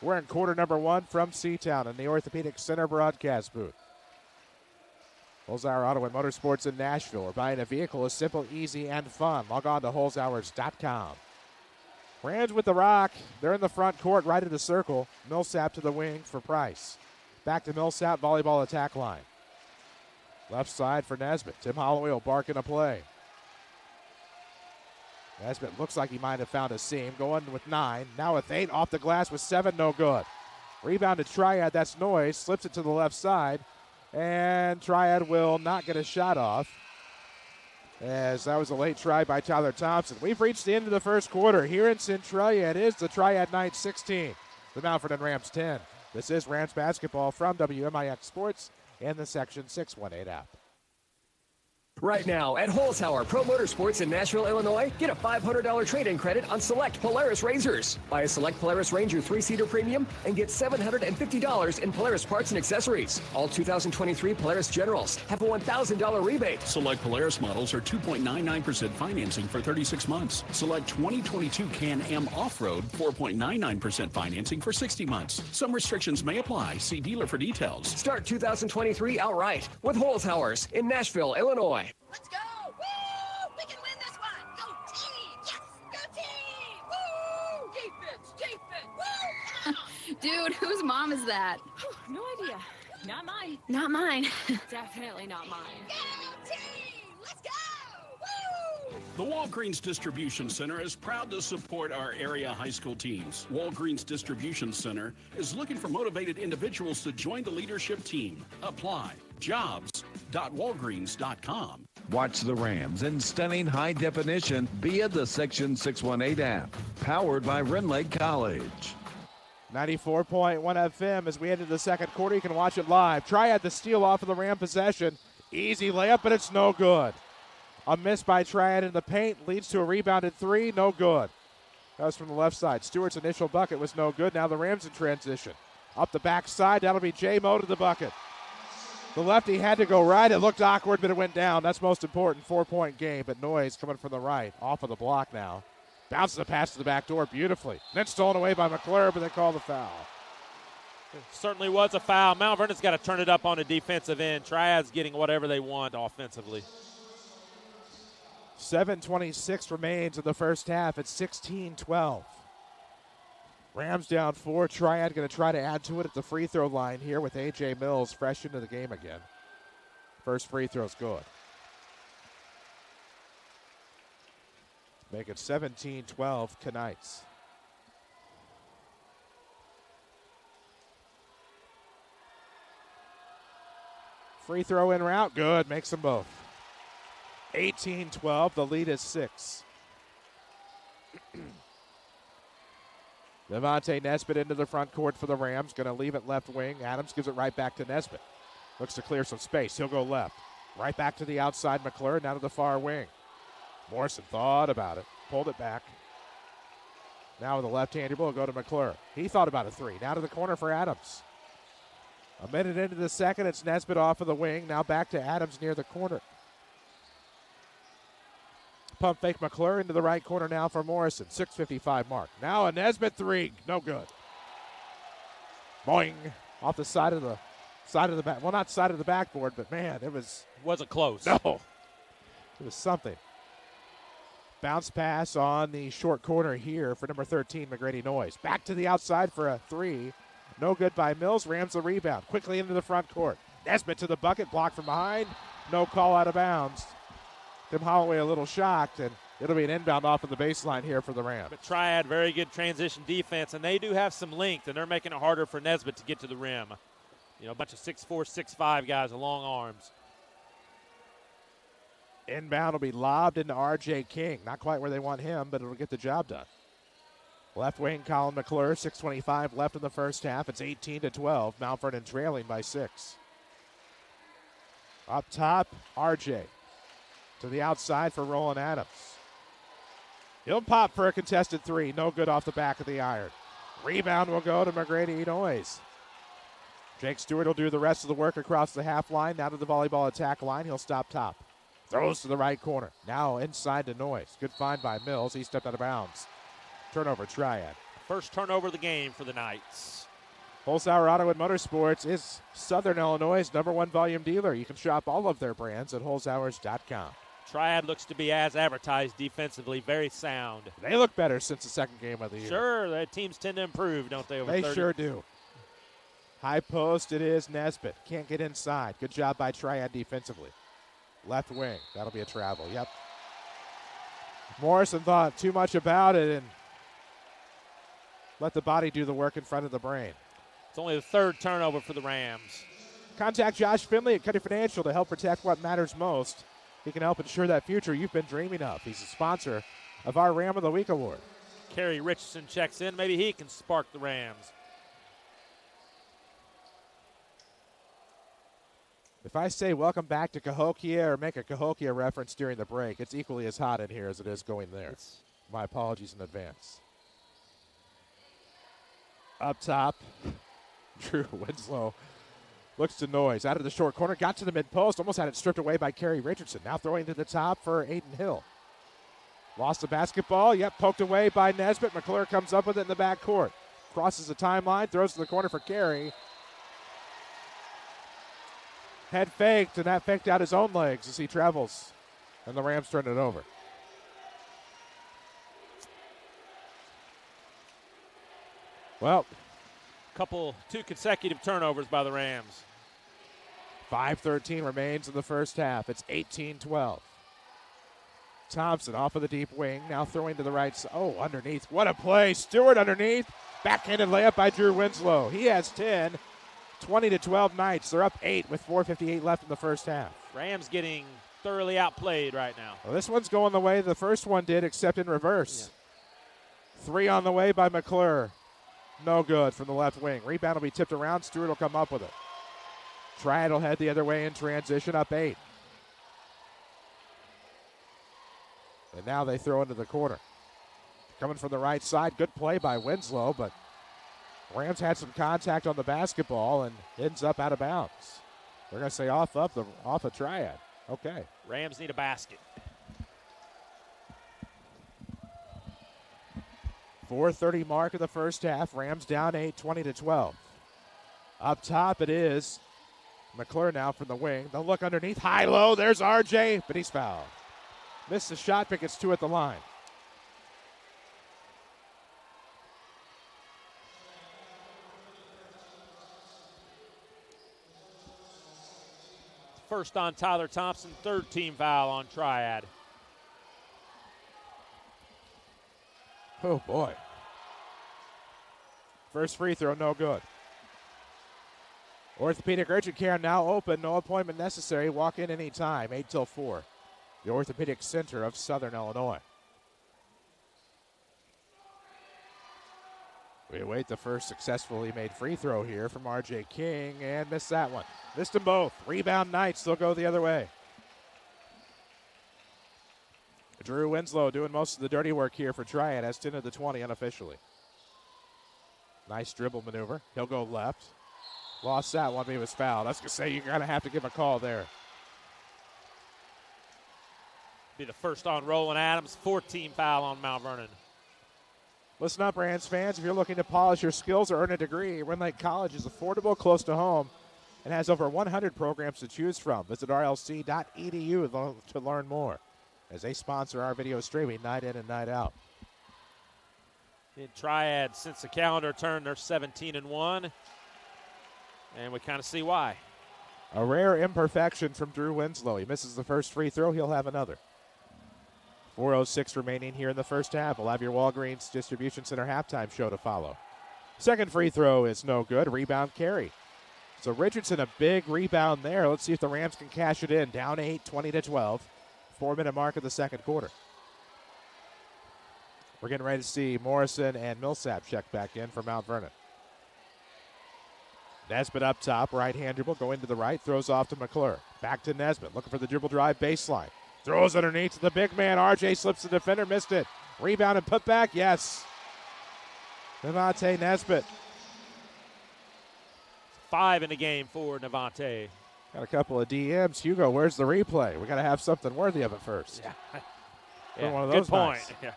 We're in quarter number 1 from Seatown in the Orthopedic Center broadcast booth. Holzhauer Auto and Motorsports in Nashville. Where buying a vehicle is simple, easy, and fun. Log on to holzhauers.com. Rams with the rock. They're in the front court, right of the circle. Millsap to the wing for Price. Back to Millsap, volleyball attack line. Left side for Nesbitt. Tim Holloway will bark in a play. Nesbitt looks like he might have found a seam. Going with 9. Now with 8. Off the glass with 7. No good. Rebound to Triad. That's Noyes. Slips it to the left side. And Triad will not get a shot off, as that was a late try by Tyler Thompson. We've reached the end of the first quarter. Here in Centralia, it is the Triad Knights 16. The Mount Vernon Rams 10. This is Rams basketball from WMIX Sports and the Section 618 app. Right now at Holzhauer Pro Motorsports in Nashville, Illinois, get a $500 trade-in credit on select Polaris Razors. Buy a select Polaris Ranger 3-seater premium and get $750 in Polaris parts and accessories. All 2023 Polaris Generals have a $1,000 rebate. Select Polaris models are 2.99% financing for 36 months. Select 2022 Can-Am Off-Road 4.99% financing for 60 months. Some restrictions may apply. See dealer for details. Start 2023 outright with Holzhauer's in Nashville, Illinois. Let's go! Woo! We can win this one! Go team! Yes! Go team! Woo! Defense! Defense! Woo! Dude, whose mom is that? No idea. Not mine. Not mine. Definitely not mine. Go team! Let's go! Woo! The Walgreens Distribution Center is proud to support our area high school teams. Walgreens Distribution Center is looking for motivated individuals to join the leadership team. Apply. Jobs.walgreens.com. Watch the Rams in stunning high definition via the Section 618 app. Powered by Rend Lake College. 94.1 FM as we head into the second quarter. You can watch it live. Triad the steal off of the Ram possession. Easy layup, but it's no good. A miss by Triad in the paint leads to a rebounded three. No good. That was from the left side. Stewart's initial bucket was no good. Now the Rams in transition. Up the backside. That'll be J-Mo to the bucket. The lefty had to go right. It looked awkward, but it went down. That's most important. 4-point game, but Noyes coming from the right. Off of the block now. Bounces the pass to the back door beautifully. Then stolen away by McClure, but they call the foul. It certainly was a foul. Mount Vernon's got to turn it up on the defensive end. Triad's getting whatever they want offensively. 7:26 remains in the first half. It's 16-12. Rams down 4. Triad going to try to add to it at the free throw line here with A.J. Mills fresh into the game again. First free throw's good. Make it 17-12 Knights. Free throw in route, good, makes them both. 18-12, the lead is 6. Devontae Nesbitt into the front court for the Rams. Going to leave it left wing. Adams gives it right back to Nesbitt. Looks to clear some space. He'll go left. Right back to the outside. McClure now to the far wing. Morrison thought about it. Pulled it back. Now with a left-hander, will go to McClure. He thought about a three. Now to the corner for Adams. A minute into the second. It's Nesbitt off of the wing. Now back to Adams near the corner. Pump fake McClure into the right corner now for Morrison. 6:55 mark. Now a Nesbitt three. No good. Boing. Off the side of the back. Well, not side of the backboard, but man, it wasn't close. No. It was something. Bounce pass on the short corner here for number 13, McGrady Noyes. Back to the outside for a three. No good by Mills. Rams the rebound. Quickly into the front court. Nesbitt to the bucket. Blocked from behind. No call out of bounds. Tim Holloway a little shocked, and it'll be an inbound off of the baseline here for the Rams. But Triad, very good transition defense, and they do have some length, and they're making it harder for Nesbitt to get to the rim. You know, a bunch of 6'4", 6'5" guys with long arms. Inbound will be lobbed into R.J. King. Not quite where they want him, but it'll get the job done. Left wing, Colin McClure, 6:25 left in the first half. It's 18-12. Mount Vernon trailing by 6. Up top, R.J. to the outside for Roland Adams. He'll pop for a contested three. No good off the back of the iron. Rebound will go to McGrady Noyes. Jake Stewart will do the rest of the work across the half line. Now to the volleyball attack line. He'll stop top. Throws to the right corner. Now inside to Noyes. Good find by Mills. He stepped out of bounds. Turnover, Triad. First turnover of the game for the Knights. Holzhauer Auto and Motorsports is Southern Illinois' #1 volume dealer. You can shop all of their brands at holzhauers.com. Triad looks to be as advertised defensively, very sound. They look better since the second game of the year. Sure, their teams tend to improve, don't they? They sure do. High post, it is Nesbitt. Can't get inside. Good job by Triad defensively. Left wing, that'll be a travel, yep. Morrison thought too much about it and let the body do the work in front of the brain. It's only the third turnover for the Rams. Contact Josh Finley at Cuddy Financial to help protect what matters most. He can help ensure that future you've been dreaming of. He's a sponsor of our Ram of the Week award. Kerry Richardson checks in. Maybe he can spark the Rams. If I say welcome back to Cahokia or make a Cahokia reference during the break, it's equally as hot in here as it is going there. My apologies in advance. Up top, Drew Winslow looks to Noyes. Out of the short corner, got to the mid-post, almost had it stripped away by Kerry Richardson. Now throwing to the top for Aiden Hill. Lost the basketball. Yep, poked away by Nesbitt. McClure comes up with it in the backcourt. Crosses the timeline, throws to the corner for Kerry. Head faked, and that faked out his own legs as he travels. And the Rams turn it over. Well, two consecutive turnovers by the Rams. 5:13 remains in the first half. It's 18-12. Thompson off of the deep wing, now throwing to the right side. Oh, underneath. What a play. Stewart underneath. Backhanded layup by Drew Winslow. He has 10. 20-12 Knights. They're up 8 with 4:58 left in the first half. Rams getting thoroughly outplayed right now. Well, this one's going the way the first one did, except in reverse. Yeah. 3 on the way by McClure. No good from the left wing. Rebound will be tipped around. Stewart will come up with it. Triad will head the other way in transition, up 8. And now they throw into the corner. Coming from the right side, good play by Winslow, but Rams had some contact on the basketball and ends up out of bounds. They're going to say off a Triad. Okay. Rams need a basket. 4:30 mark of the first half. Rams down 8, 20-12. Up top it is McClure now from the wing. They'll look underneath. High-low. There's RJ, but he's fouled. Missed the shot, but gets 2 at the line. First on Tyler Thompson, third team foul on Triad. Oh, boy. First free throw, no good. Orthopedic urgent care now open. No appointment necessary. Walk in anytime. 8 till 4. The Orthopedic Center of Southern Illinois. We await the first successfully made free throw here from R.J. King, and missed that one. Missed them both. Rebound Knights. They'll go the other way. Drew Winslow doing most of the dirty work here for Triad. Has 10 of the 20 unofficially. Nice dribble maneuver. He'll go left. Lost that one, but he was fouled. I was going to say, you're going to have to give a call there. Be the first on Roland Adams, 14 foul on Mount Vernon. Listen up, Rams fans. If you're looking to polish your skills or earn a degree, Rend Lake College is affordable, close to home, and has over 100 programs to choose from. Visit rlc.edu to learn more, as they sponsor our video streaming night in and night out. In Triad, since the calendar turned, they're 17-1, and we kind of see why. A rare imperfection from Drew Winslow. He misses the first free throw. He'll have another. 4:06 remaining here in the first half. We'll have your Walgreens Distribution Center halftime show to follow. Second free throw is no good. Rebound Kerry. So Richardson, a big rebound there. Let's see if the Rams can cash it in. Down 8, 20-12. 4-minute mark of the second quarter. We're getting ready to see Morrison and Millsap check back in for Mount Vernon. Nesbitt up top, right-hand dribble, going to the right, throws off to McClure. Back to Nesbitt, looking for the dribble drive baseline. Throws underneath to the big man. RJ slips the defender, missed it. Rebound and put back, yes. Devontae Nesbitt. 5 in the game for Devontae. Got a couple of DMs. Hugo, where's the replay? We got to have something worthy of it first. Yeah, one of those good point. nights. Yeah.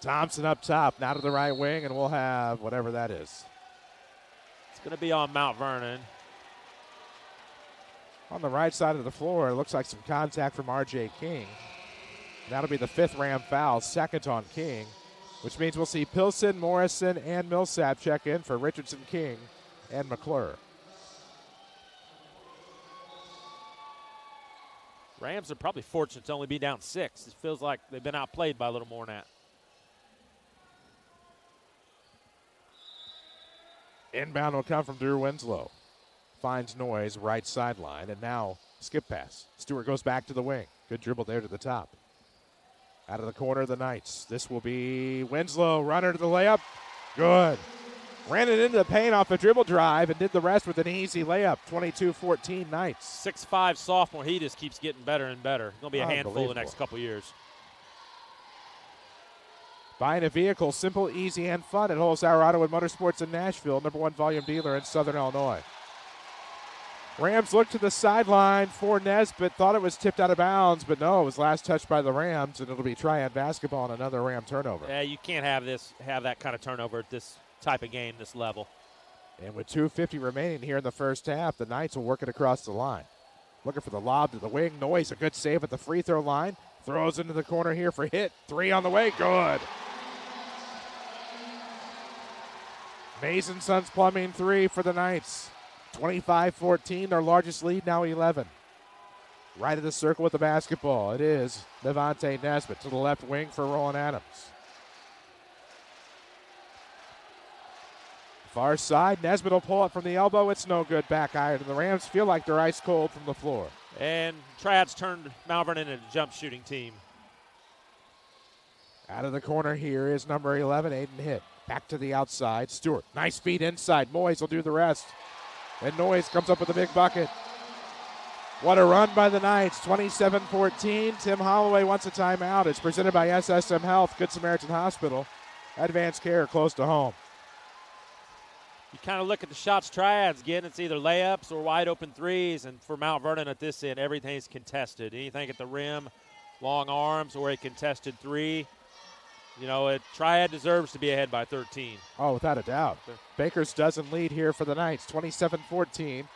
Thompson up top, now to the right wing, and we'll have whatever that is. It's going to be on Mount Vernon. On the right side of the floor, it looks like some contact from R.J. King. That'll be the 5th Ram foul, second on King, which means we'll see Pilson, Morrison, and Millsap check in for Richardson, King, and McClure. Rams are probably fortunate to only be down 6. It feels like they've been outplayed by a little more than that. Inbound will come from Drew Winslow. Finds Noyes, right sideline, and now skip pass. Stewart goes back to the wing. Good dribble there to the top. Out of the corner of the Knights. This will be Winslow, runner to the layup. Good. Ran it into the paint off a dribble drive and did the rest with an easy layup. 22-14 Knights. 6'5" sophomore. He just keeps getting better and better. Going to be a handful the next couple years. Buying a vehicle, simple, easy, and fun at Holzhauer Auto and Motorsports in Nashville, #1 volume dealer in Southern Illinois. Rams looked to the sideline for Nesbitt. Thought it was tipped out of bounds, but no, it was last touched by the Rams, and it'll be Triad basketball and another Ram turnover. Yeah, you can't have that kind of turnover at this type of game, this level. And with 2:50 remaining here in the first half, the Knights will work it across the line. Looking for the lob to the wing. Noyes, a good save at the free throw line. Throws into the corner here for hit. 3 on the way, good. Mason Sons Plumbing 3 for the Knights. 25-14, their largest lead, now 11. Right of the circle with the basketball. It is Devontae Nesbitt to the left wing for Roland Adams. Far side, Nesbitt will pull it from the elbow. It's no good, back iron. And the Rams feel like they're ice cold from the floor. And Triad's turned Mount Vernon into a jump shooting team. Out of the corner here is number 11, Aiden Hitt. Back to the outside, Stewart. Nice feed inside. Moyes will do the rest. And Noyes comes up with a big bucket. What a run by the Knights, 27-14. Tim Holloway wants a timeout. It's presented by SSM Health, Good Samaritan Hospital. Advanced care close to home. You kind of look at the shots Triad's getting. It's either layups or wide open threes. And for Mount Vernon at this end, everything's contested. Anything at the rim, long arms, or a contested three. You know, Triad deserves to be ahead by 13. Oh, without a doubt. Baker's dozen lead here for the Knights, 27-14.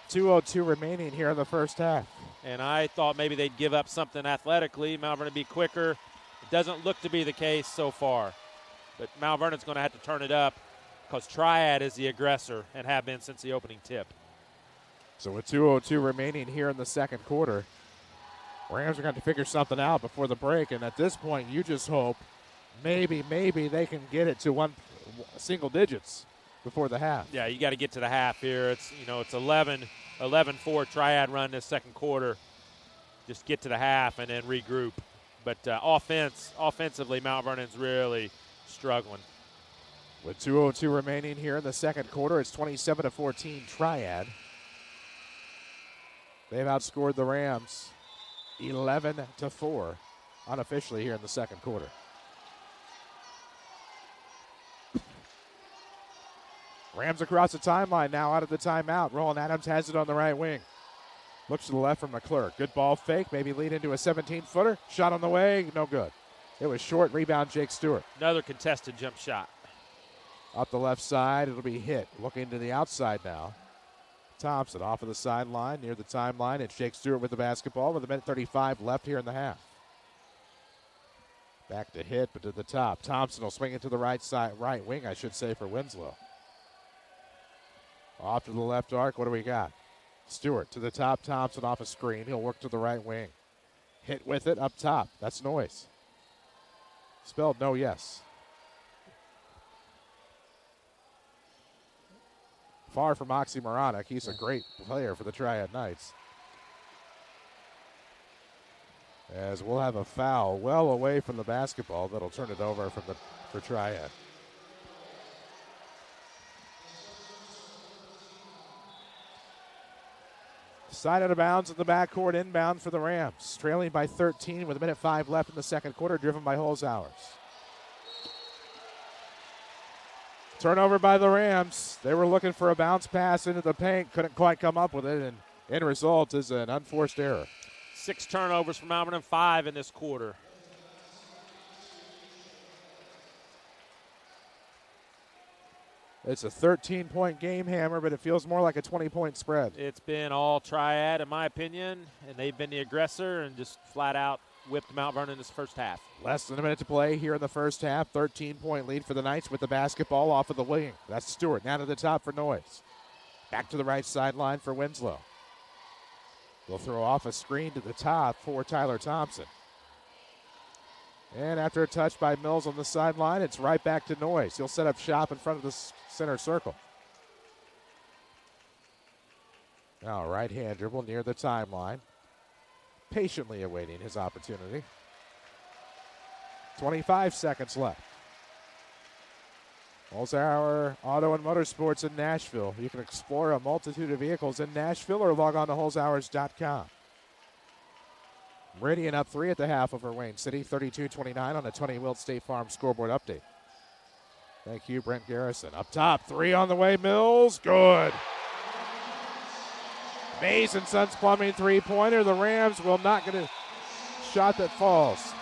2:02 remaining here in the first half. And I thought maybe they'd give up something athletically. Mount Vernon would be quicker. It doesn't look to be the case so far. But Mount Vernon's going to have to turn it up because Triad is the aggressor and have been since the opening tip. So with 2:02 remaining here in the second quarter, Rams are going to figure something out before the break. And at this point, you just hope maybe they can get it to single digits before the half. Yeah, you got to get to the half here. It's 11-4 Triad run this second quarter. Just get to the half and then regroup. But offensively, Mount Vernon's really struggling. With 2:02 remaining here in the second quarter, it's 27-14 Triad. They've outscored the Rams 11-4 unofficially here in the second quarter. Rams across the timeline now out of the timeout. Roland Adams has it on the right wing. Looks to the left from McClure. Good ball fake, maybe lead into a 17-footer. Shot on the way, no good. It was short, rebound Jake Stewart. Another contested jump shot. Up the left side, it'll be hit. Looking to the outside now. Thompson off of the sideline, near the timeline. It's Jake Stewart with the basketball with 1:35 left here in the half. Back to hit, but to the top. Thompson will swing it to the right wing, I should say, for Winslow. Off to the left arc, what do we got? Stewart to the top, Thompson off a screen. He'll work to the right wing. Hit with it up top. That's Noyes. Spelled no, yes. Far from oxymoronic. He's a great player for the Triad Knights. As we'll have a foul well away from the basketball that'll turn it over for Triad. Side out of bounds in the backcourt, inbound for the Rams. Trailing by 13 with 1:05 left in the second quarter, driven by Holzhauers. Turnover by the Rams. They were looking for a bounce pass into the paint, couldn't quite come up with it, and end result is an unforced error. 6 turnovers from Mount Vernon, 5 in this quarter. It's a 13-point game, Hammer, but it feels more like a 20-point spread. It's been all Triad, in my opinion, and they've been the aggressor and just flat out whipped Mount Vernon this first half. Less than a minute to play here in the first half. 13-point lead for the Knights with the basketball off of the wing. That's Stewart. Now to the top for Noyes. Back to the right sideline for Winslow. They'll throw off a screen to the top for Tyler Thompson. And after a touch by Mills on the sideline, it's right back to Noyes. He'll set up shop in front of the center circle. Now right hand dribble near the timeline. Patiently awaiting his opportunity. 25 seconds left. Holzhauer Auto and Motorsports in Nashville. You can explore a multitude of vehicles in Nashville or log on to holzhauers.com. Meridian up 3 at the half over Wayne City, 32-29 on a Tony Wilt State Farm scoreboard update. Thank you, Brent Garrison. Up top, 3 on the way, Mills, good. Mason Sons Plumbing three-pointer. The Rams will not get a shot that falls.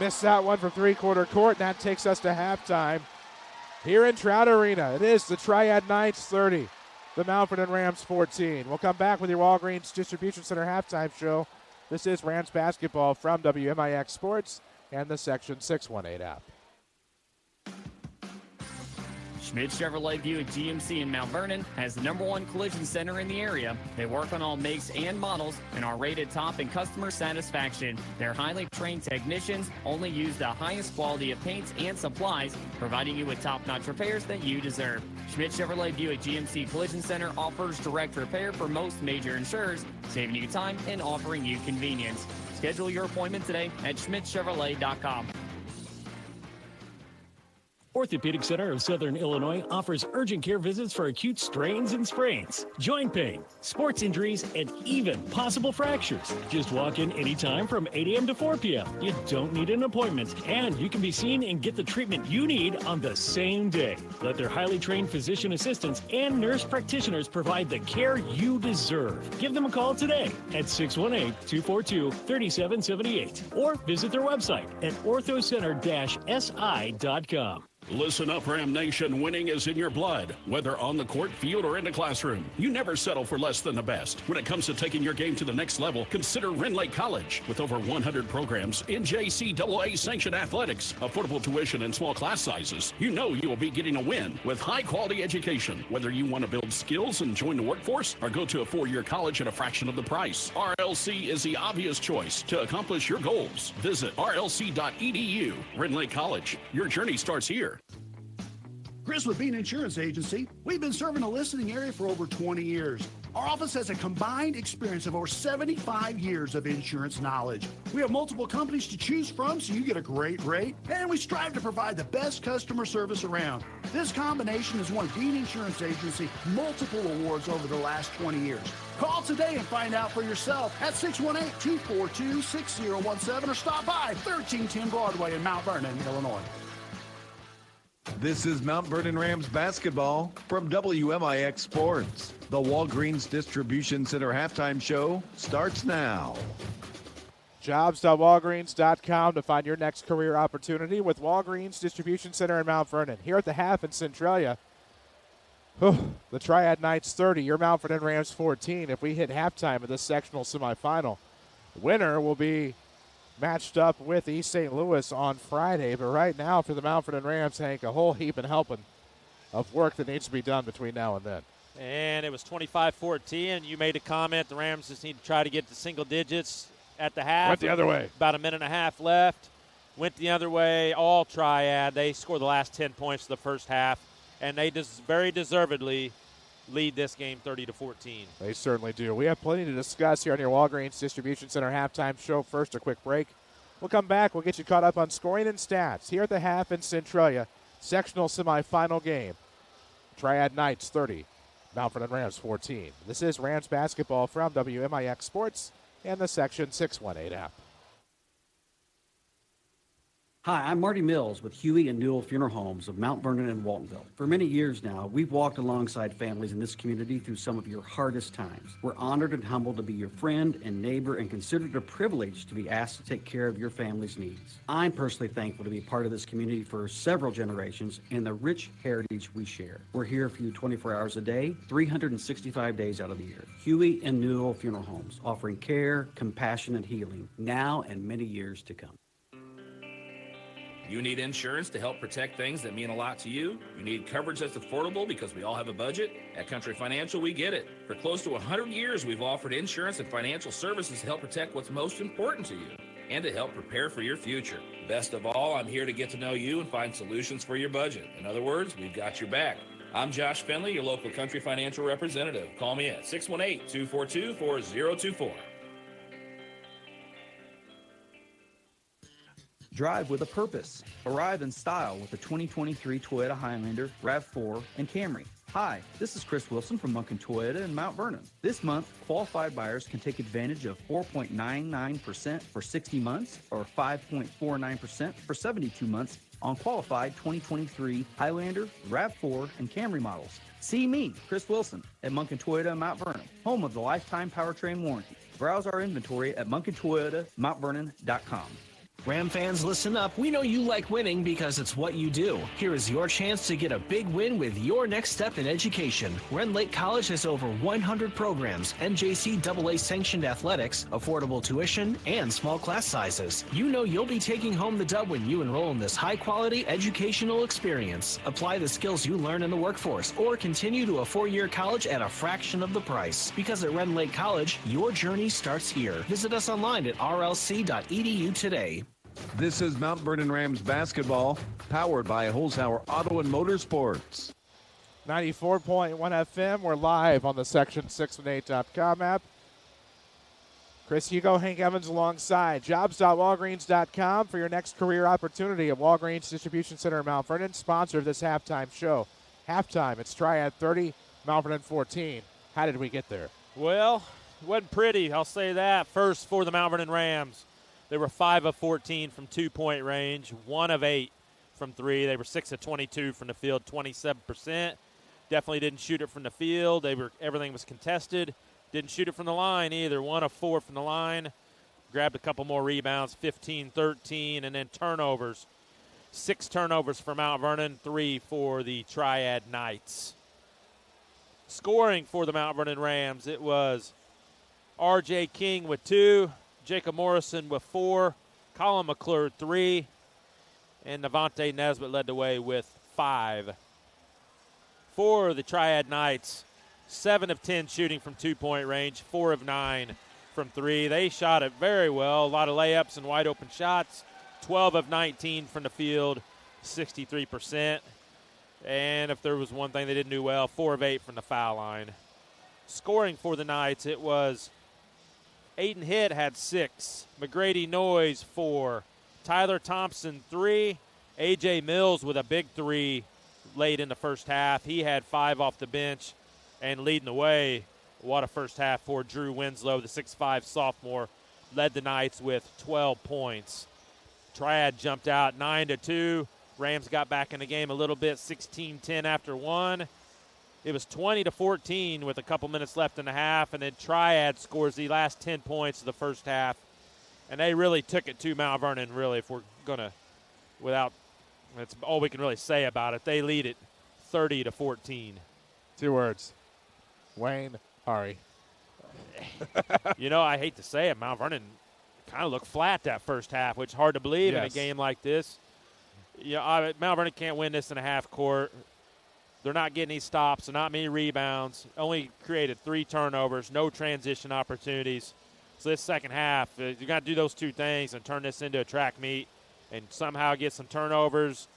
Missed that one from three-quarter court, and that takes us to halftime here in Trout Arena. It is the Triad Knights 30, the Mount Vernon Rams 14. We'll come back with your Walgreens Distribution Center halftime show. This is Rams basketball from WMIX Sports and the Section 618 app. Schmidt Chevrolet Buick GMC in Mount Vernon has the #1 collision center in the area. They work on all makes and models and are rated top in customer satisfaction. Their highly trained technicians only use the highest quality of paints and supplies, providing you with top-notch repairs that you deserve. Schmidt Chevrolet Buick GMC Collision Center offers direct repair for most major insurers, saving you time and offering you convenience. Schedule your appointment today at schmidtchevrolet.com. Orthopedic Center of Southern Illinois offers urgent care visits for acute strains and sprains, joint pain, sports injuries, and even possible fractures. Just walk in anytime from 8 a.m. to 4 p.m. You don't need an appointment, and you can be seen and get the treatment you need on the same day. Let their highly trained physician assistants and nurse practitioners provide the care you deserve. Give them a call today at 618-242-3778 or visit their website at orthocenter-si.com. Listen up, Ram Nation. Winning is in your blood, whether on the court, field, or in the classroom. You never settle for less than the best. When it comes to taking your game to the next level, consider Rend Lake College. With over 100 programs, NJCAA sanctioned athletics, affordable tuition, and small class sizes, you know you will be getting a win with high-quality education. Whether you want to build skills and join the workforce or go to a 4-year college at a fraction of the price, RLC is the obvious choice to accomplish your goals. Visit rlc.edu. Rend Lake College. Your journey starts here. Chris with Bean Insurance Agency. We've been serving the listening area for over 20 years. Our office has a combined experience of over 75 years of insurance knowledge. We have multiple companies to choose from, so you get a great rate, and we strive to provide the best customer service around. This combination has won Bean Insurance Agency multiple awards over the last 20 years. Call today and find out for yourself at 618-242-6017 or stop by 1310 Broadway in Mount Vernon, Illinois. This is Mount Vernon Rams basketball from WMIX Sports. The Walgreens Distribution Center halftime show starts now. Jobs.walgreens.com to find your next career opportunity with Walgreens Distribution Center in Mount Vernon. Here at the half in Centralia, the Triad Knights 30, your Mount Vernon Rams 14. If we hit halftime of this sectional semifinal, the winner will be matched up with East St. Louis on Friday. But right now for the Mount Vernon Rams, Hank, a whole heap and helping of work that needs to be done between now and then. And it was 25-14, and you made a comment the Rams just need to try to get to single digits at the half. Went the other way. About a minute and a half left. Went the other way, all Triad. They scored the last 10 points of the first half, and they just very deservedly lead this game 30-14. They certainly do. We have plenty to discuss here on your Walgreens Distribution Center halftime show. First, a quick break. We'll come back. We'll get you caught up on scoring and stats here at the half in Centralia. Sectional semifinal game. Triad Knights 30, Mount Vernon Rams 14. This is Rams basketball from WMIX Sports and the Section 618 app. Hi, I'm Marty Mills with Huey and Newell Funeral Homes of Mount Vernon and Waltonville. For many years now, we've walked alongside families in this community through some of your hardest times. We're honored and humbled to be your friend and neighbor and consider it a privilege to be asked to take care of your family's needs. I'm personally thankful to be part of this community for several generations and the rich heritage we share. We're here for you 24 hours a day, 365 days out of the year. Huey and Newell Funeral Homes, offering care, compassion, and healing now and many years to come. You need insurance to help protect things that mean a lot to you. You need coverage that's affordable because we all have a budget. At Country Financial, we get it. For close to 100 years, we've offered insurance and financial services to help protect what's most important to you and to help prepare for your future. Best of all, I'm here to get to know you and find solutions for your budget. In other words, we've got your back. I'm Josh Finley, your local Country Financial representative. Call me at 618-242-4024. Drive with a purpose. Arrive in style with the 2023 Toyota Highlander, RAV4, and Camry. Hi, this is Chris Wilson from Munkin Toyota in Mount Vernon. This month, qualified buyers can take advantage of 4.99% for 60 months or 5.49% for 72 months on qualified 2023 Highlander, RAV4, and Camry models. See me, Chris Wilson, at Munkin Toyota in Mount Vernon, home of the lifetime powertrain warranty. Browse our inventory at MunkinToyotaMountVernon.com. Ram fans, listen up. We know you like winning because it's what you do. Here is your chance to get a big win with your next step in education. Ren Lake College has over 100 programs, NJCAA sanctioned athletics, affordable tuition, and small class sizes. You know you'll be taking home the dub when you enroll in this high-quality educational experience. Apply the skills you learn in the workforce or continue to a 4-year college at a fraction of the price. Because at Ren Lake College, your journey starts here. Visit us online at rlc.edu today. This is Mount Vernon Rams basketball, powered by Holzhauer Auto and Motorsports. 94.1 FM. We're live on the Section618.com app. Chris Hugo, Hank Evans alongside. Jobs.walgreens.com for your next career opportunity at Walgreens Distribution Center in Mount Vernon, sponsor of this halftime show. Halftime, it's Triad 30, Mount Vernon 14. How did we get there? Well, it wasn't pretty, I'll say that. First for the Mount Vernon Rams. They were 5 of 14 from 2-point range, 1 of 8 from 3. They were 6 of 22 from the field, 27%. Definitely didn't shoot it from the field. Everything was contested. Didn't shoot it from the line either. 1 of 4 from the line. Grabbed a couple more rebounds, 15-13, and then turnovers. 6 turnovers for Mount Vernon, 3 for the Triad Knights. Scoring for the Mount Vernon Rams, it was R.J. King with 2. Jacob Morrison with 4, Colin McClure 3, and Navante Nesbitt led the way with 5. For the Triad Knights, 7 of 10 shooting from 2-point range, 4 of 9 from 3. They shot it very well, a lot of layups and wide open shots, 12 of 19 from the field, 63%. And if there was one thing they didn't do well, 4 of 8 from the foul line. Scoring for the Knights, it was Aiden Hitt had 6. McGrady Noyes 4. Tyler Thompson 3. A.J. Mills with a big 3 late in the first half. He had 5 off the bench and leading the way. What a first half for Drew Winslow, the 6'5 sophomore, led the Knights with 12 points. Triad jumped out 9-2. Rams got back in the game a little bit, 16-10 after 1. It was 20-14 with a couple minutes left in the half, and then Triad scores the last 10 points of the first half. And they really took it to Mount Vernon, really, if we're going to, that's all we can really say about it. They lead it 30-14. 2 words. Wayne Hari. I hate to say it, Mount Vernon kind of looked flat that first half, which is hard to believe in a game like this. Mount Vernon can't win this in a half court. They're not getting any stops, so not many rebounds. Only created 3 turnovers, no transition opportunities. So this second half, you got to do those 2 things and turn this into a track meet and somehow get some turnovers.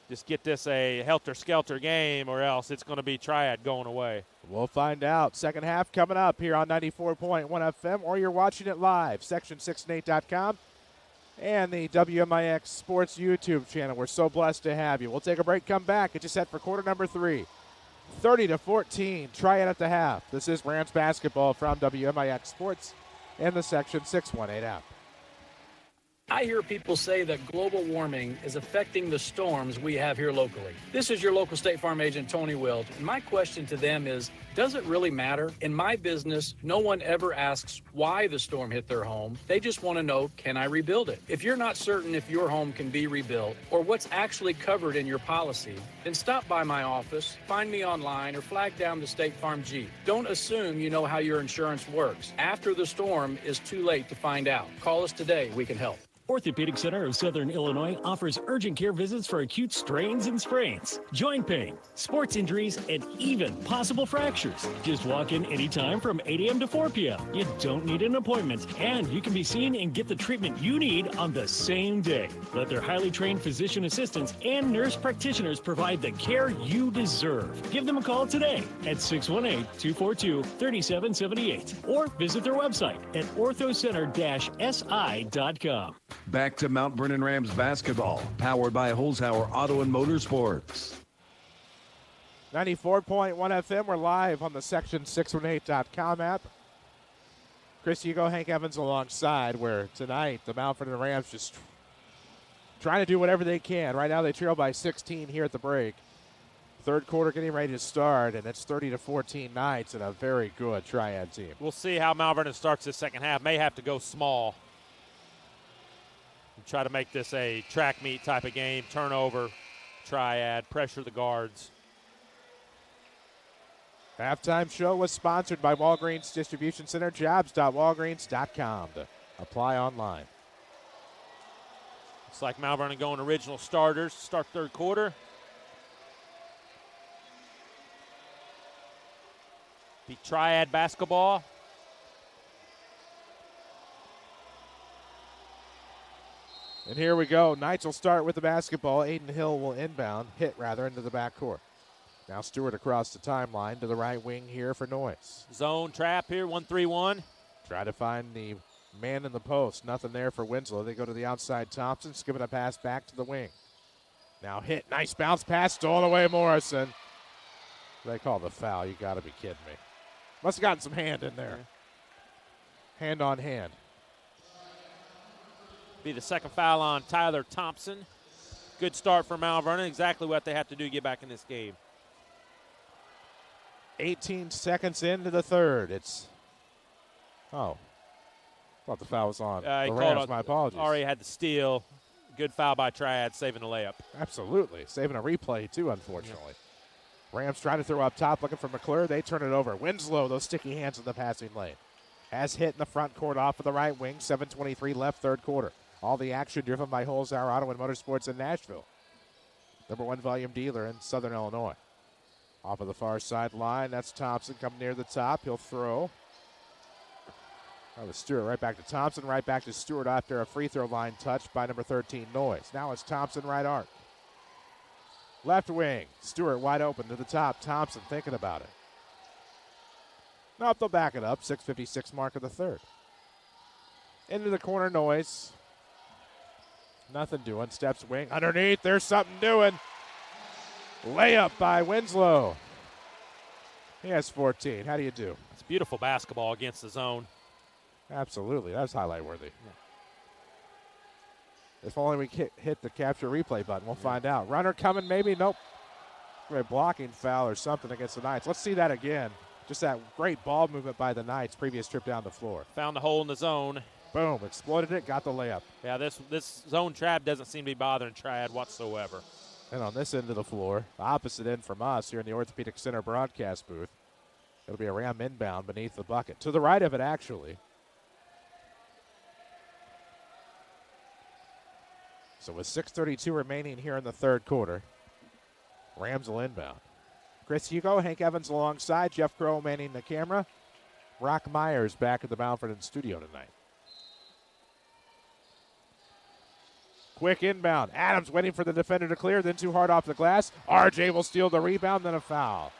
Just get this a helter-skelter game, or else it's going to be Triad going away. We'll find out. Second half coming up here on 94.1 FM, or you're watching it live, Section618.com. And the WMIX Sports YouTube channel. We're so blessed to have you. We'll take a break, come back. Get you set for quarter number 3. 30-14, Triad at the half. This is Rams basketball from WMIX Sports and the Section 618 app. I hear people say that global warming is affecting the storms we have here locally. This is your local State Farm agent, Tony Wilt. And my question to them is, does it really matter? In my business, no one ever asks why the storm hit their home. They just want to know, can I rebuild it? If you're not certain if your home can be rebuilt or what's actually covered in your policy, then stop by my office, find me online, or flag down the State Farm Jeep. Don't assume you know how your insurance works. After the storm is too late to find out. Call us today. We can help. Orthopedic Center of Southern Illinois offers urgent care visits for acute strains and sprains, joint pain, sports injuries, and even possible fractures. Just walk in anytime from 8 a.m. to 4 p.m. You don't need an appointment, and you can be seen and get the treatment you need on the same day. Let their highly trained physician assistants and nurse practitioners provide the care you deserve. Give them a call today at 618-242-3778 or visit their website at orthocenter-si.com. Back to Mount Vernon Rams basketball, powered by Holzhauer Auto and Motorsports. 94.1 FM, we're live on the Section618.com app. Chris Hugo, Hank Evans alongside, where tonight the Mount Vernon Rams just trying to do whatever they can. Right now they trail by 16 here at the break. Third quarter getting ready to start, and it's 30-14 Knights and a very good Triad team. We'll see how Mount Vernon starts the second half. May have to go small. Try to make this a track meet type of game. Turnover, Triad, pressure the guards. Halftime show was sponsored by Walgreens Distribution Center. Jobs.walgreens.com to apply online. Looks like Mount Vernon going original starters to start third quarter. Be Triad basketball. And here we go. Knights will start with the basketball. Aiden Hill will inbound, hit into the backcourt. Now Stewart across the timeline to the right wing here for Noyes. Zone trap here, 1-3-1. Try to find the man in the post. Nothing there for Winslow. They go to the outside. Thompson skipping a pass back to the wing. Now hit. Nice bounce pass. Stolen away Morrison. They call the foul. You got to be kidding me. Must have gotten some hand in there. Hand on hand. Be the second foul on Tyler Thompson. Good start for Mount Vernon. Exactly what they have to do to get back in this game. 18 seconds into the third. Thought the foul was on the Rams. My apologies. Already had the steal. Good foul by Triad, saving the layup. Absolutely. Saving a replay, too, unfortunately. Yeah. Rams trying to throw up top, looking for McClure. They turn it over. Winslow, those sticky hands in the passing lane. Has hit in the front court off of the right wing. 7:23 left, third quarter. All the action driven by Holzhauer Auto and Motorsports in Nashville. #1 volume dealer in Southern Illinois. Off of the far sideline, that's Thompson coming near the top. He'll throw. To Stewart, right back to Thompson, right back to Stewart after a free throw line touch by number 13, Noyes. Now it's Thompson right arc. Left wing, Stewart wide open to the top. Thompson thinking about it. Nope, they'll back it up. 6:56 mark of the third. Into the corner, Noyes. Nothing doing. Steps wing. Underneath, there's something doing. Layup by Winslow. He has 14. How do you do? It's beautiful basketball against the zone. Absolutely. That's highlight worthy. Yeah. If only we hit the capture replay button. We'll find out. Runner coming, maybe. Nope. A blocking foul or something against the Knights. Let's see that again. Just that great ball movement by the Knights. Previous trip down the floor. Found the hole in the zone. Boom. Exploited it. Got the layup. Yeah, this zone trap doesn't seem to be bothering Triad whatsoever. And on this end of the floor, the opposite end from us here in the Orthopedic Center broadcast booth, it'll be a Ram inbound beneath the bucket. To the right of it, actually. So with 6:32 remaining here in the third quarter, Rams will inbound. Chris Hugo, Hank Evans alongside, Jeff Crow manning the camera. Brock Myers back at the Mount Vernon studio tonight. Quick inbound. Adams waiting for the defender to clear, then too hard off the glass. RJ will steal the rebound, then a foul.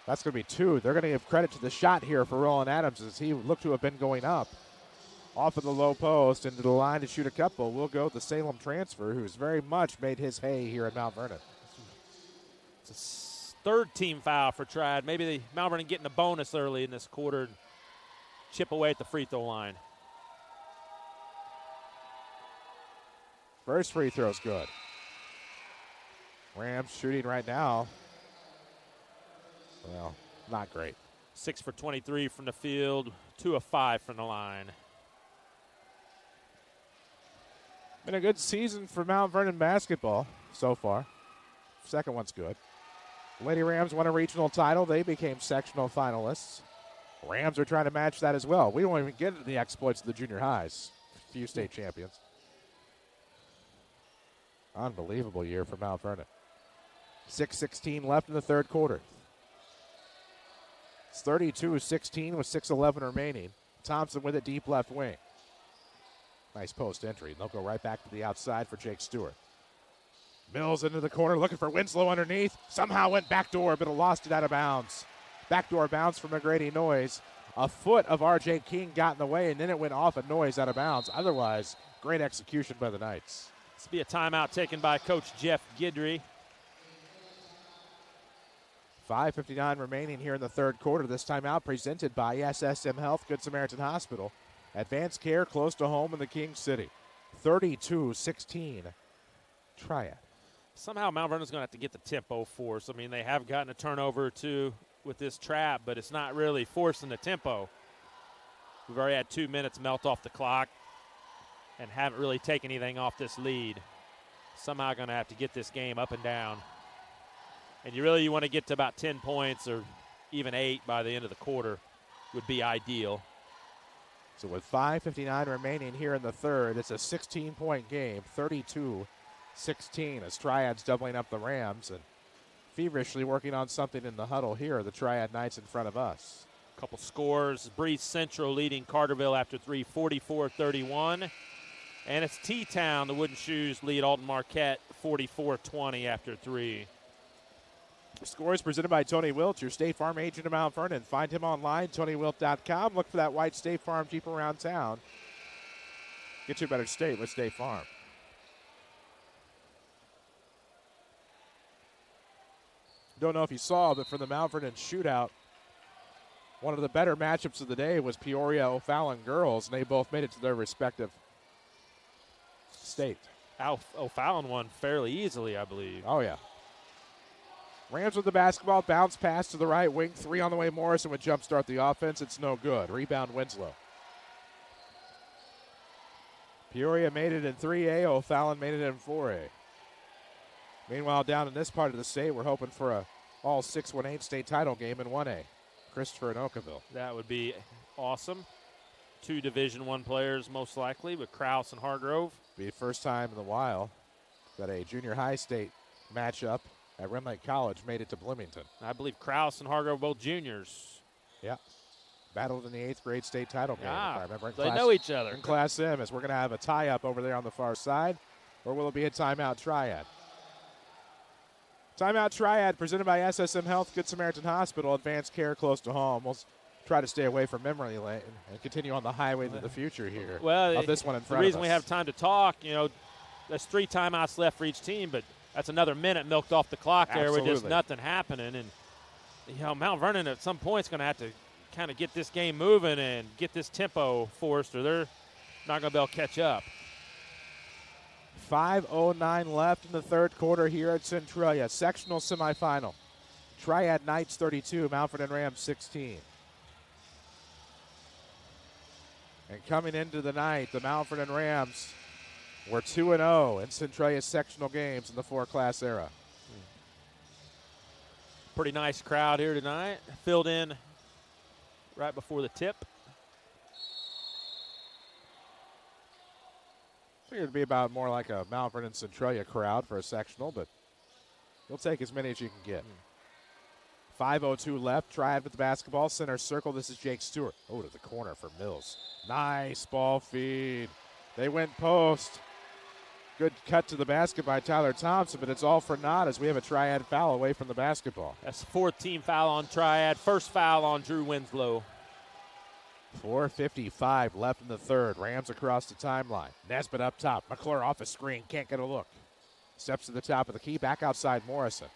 That's going to be two. They're going to give credit to the shot here for Roland Adams as he looked to have been going up. Off of the low post into the line to shoot a couple. We'll go with the Salem transfer, who's very much made his hay here at Mount Vernon. It's a third team foul for Triad. Maybe the Mount Vernon getting a bonus early in this quarter and chip away at the free throw line. First free throw's good. Rams shooting right now. Well, not great. 6 for 23 from the field, 2 of 5 from the line. Been a good season for Mount Vernon basketball so far. Second one's good. Lady Rams won a regional title. They became sectional finalists. Rams are trying to match that as well. We don't even get into the exploits of the junior highs. Few state champions. Unbelievable year for Mount Vernon. 6:16 left in the third quarter. It's 32-16 with 6:11 remaining. Thompson with it deep left wing. Nice post entry. They'll go right back to the outside for Jake Stewart. Mills into the corner looking for Winslow underneath. Somehow went backdoor, but lost it out of bounds. Backdoor bounce from McGrady Noyes. A foot of R.J. King got in the way, and then it went off at Noyes out of bounds. Otherwise, Great execution by the Knights. This will be a timeout taken by Coach Jeff Guidry. 5:59 remaining here in the third quarter. This timeout presented by SSM Health, Good Samaritan Hospital. Advanced care close to home in the King City. 32-16, Triad. Somehow Mount Vernon's going to have to get the tempo force. I mean, they have gotten a turnover or two with this trap, but it's not really forcing the tempo. We've already had 2 minutes melt off the clock and haven't really taken anything off this lead. Somehow going to have to get this game up and down. And you want to get to about 10 points or even 8 by the end of the quarter would be ideal. So with 5:59 remaining here in the third, it's a 16-point game, 32-16, as Triad's doubling up the Rams and feverishly working on something in the huddle here, the Triad Knights in front of us. Couple scores. Breeze Central leading Carterville after 3, 44-31. And it's T-Town, the Wooden Shoes, lead Alton Marquette 44-20 after 3. The score is presented by Tony Wilt, your State Farm agent in Mount Vernon. Find him online, TonyWilt.com. Look for that white State Farm Jeep around town. Get you a better state with State Farm. Don't know if you saw, but for the Mount Vernon shootout, one of the better matchups of the day was Peoria O'Fallon girls, and they both made it to their respective state. O'Fallon won fairly easily, I believe. Oh, yeah. Rams with the basketball, bounce pass to the right wing, 3 on the way. Morrison would jumpstart the offense. It's no good. Rebound Winslow. Peoria made it in 3A. O'Fallon made it in 4A. Meanwhile, down in this part of the state, we're hoping for a all 6-1-8 state title game in 1A. Christopher and Oakville. That would be awesome. 2 Division I players most likely, with Krause and Hargrove. Be the first time in a while that a junior high state matchup at Ren Lake College made it to Bloomington. I believe Krause and Hargrove both juniors. Yeah. Battled in the 8th grade state title game. If I remember. They know each other. In Class M, as we're going to have a tie-up over there on the far side, or will it be a timeout Triad? Timeout Triad presented by SSM Health, Good Samaritan Hospital, advanced care close to home. We'll try to stay away from memory lane and continue on the highway to the future here. Well, of this one in front the reason of we us. have time to talk, there's 3 timeouts left for each team, but that's another minute milked off the clock there with just nothing happening. And, Mount Vernon at some point is going to have to kind of get this game moving and get this tempo forced, or they're not going to be able to catch up. 5:09 left in the third quarter here at Centralia. Sectional semifinal. Triad Knights 32, Mount Vernon Rams 16. And coming into the night, the Mount Vernon Rams were 2-0 in Centralia's sectional games in the 4-class era. Pretty nice crowd here tonight. Filled in right before the tip. Figured it'd be about more like a Mount Vernon Centralia crowd for a sectional, but you'll take as many as you can get. 5:02 left. Triad with the basketball. Center circle. This is Jake Stewart. Oh, to the corner for Mills. Nice ball feed. They went post. Good cut to the basket by Tyler Thompson, but it's all for naught as we have a Triad foul away from the basketball. That's the 4th team foul on Triad. First foul on Drew Winslow. 4:55 left in the third. Rams across the timeline. Nesbitt up top. McClure off a screen. Can't get a look. Steps to the top of the key. Back outside Morrison.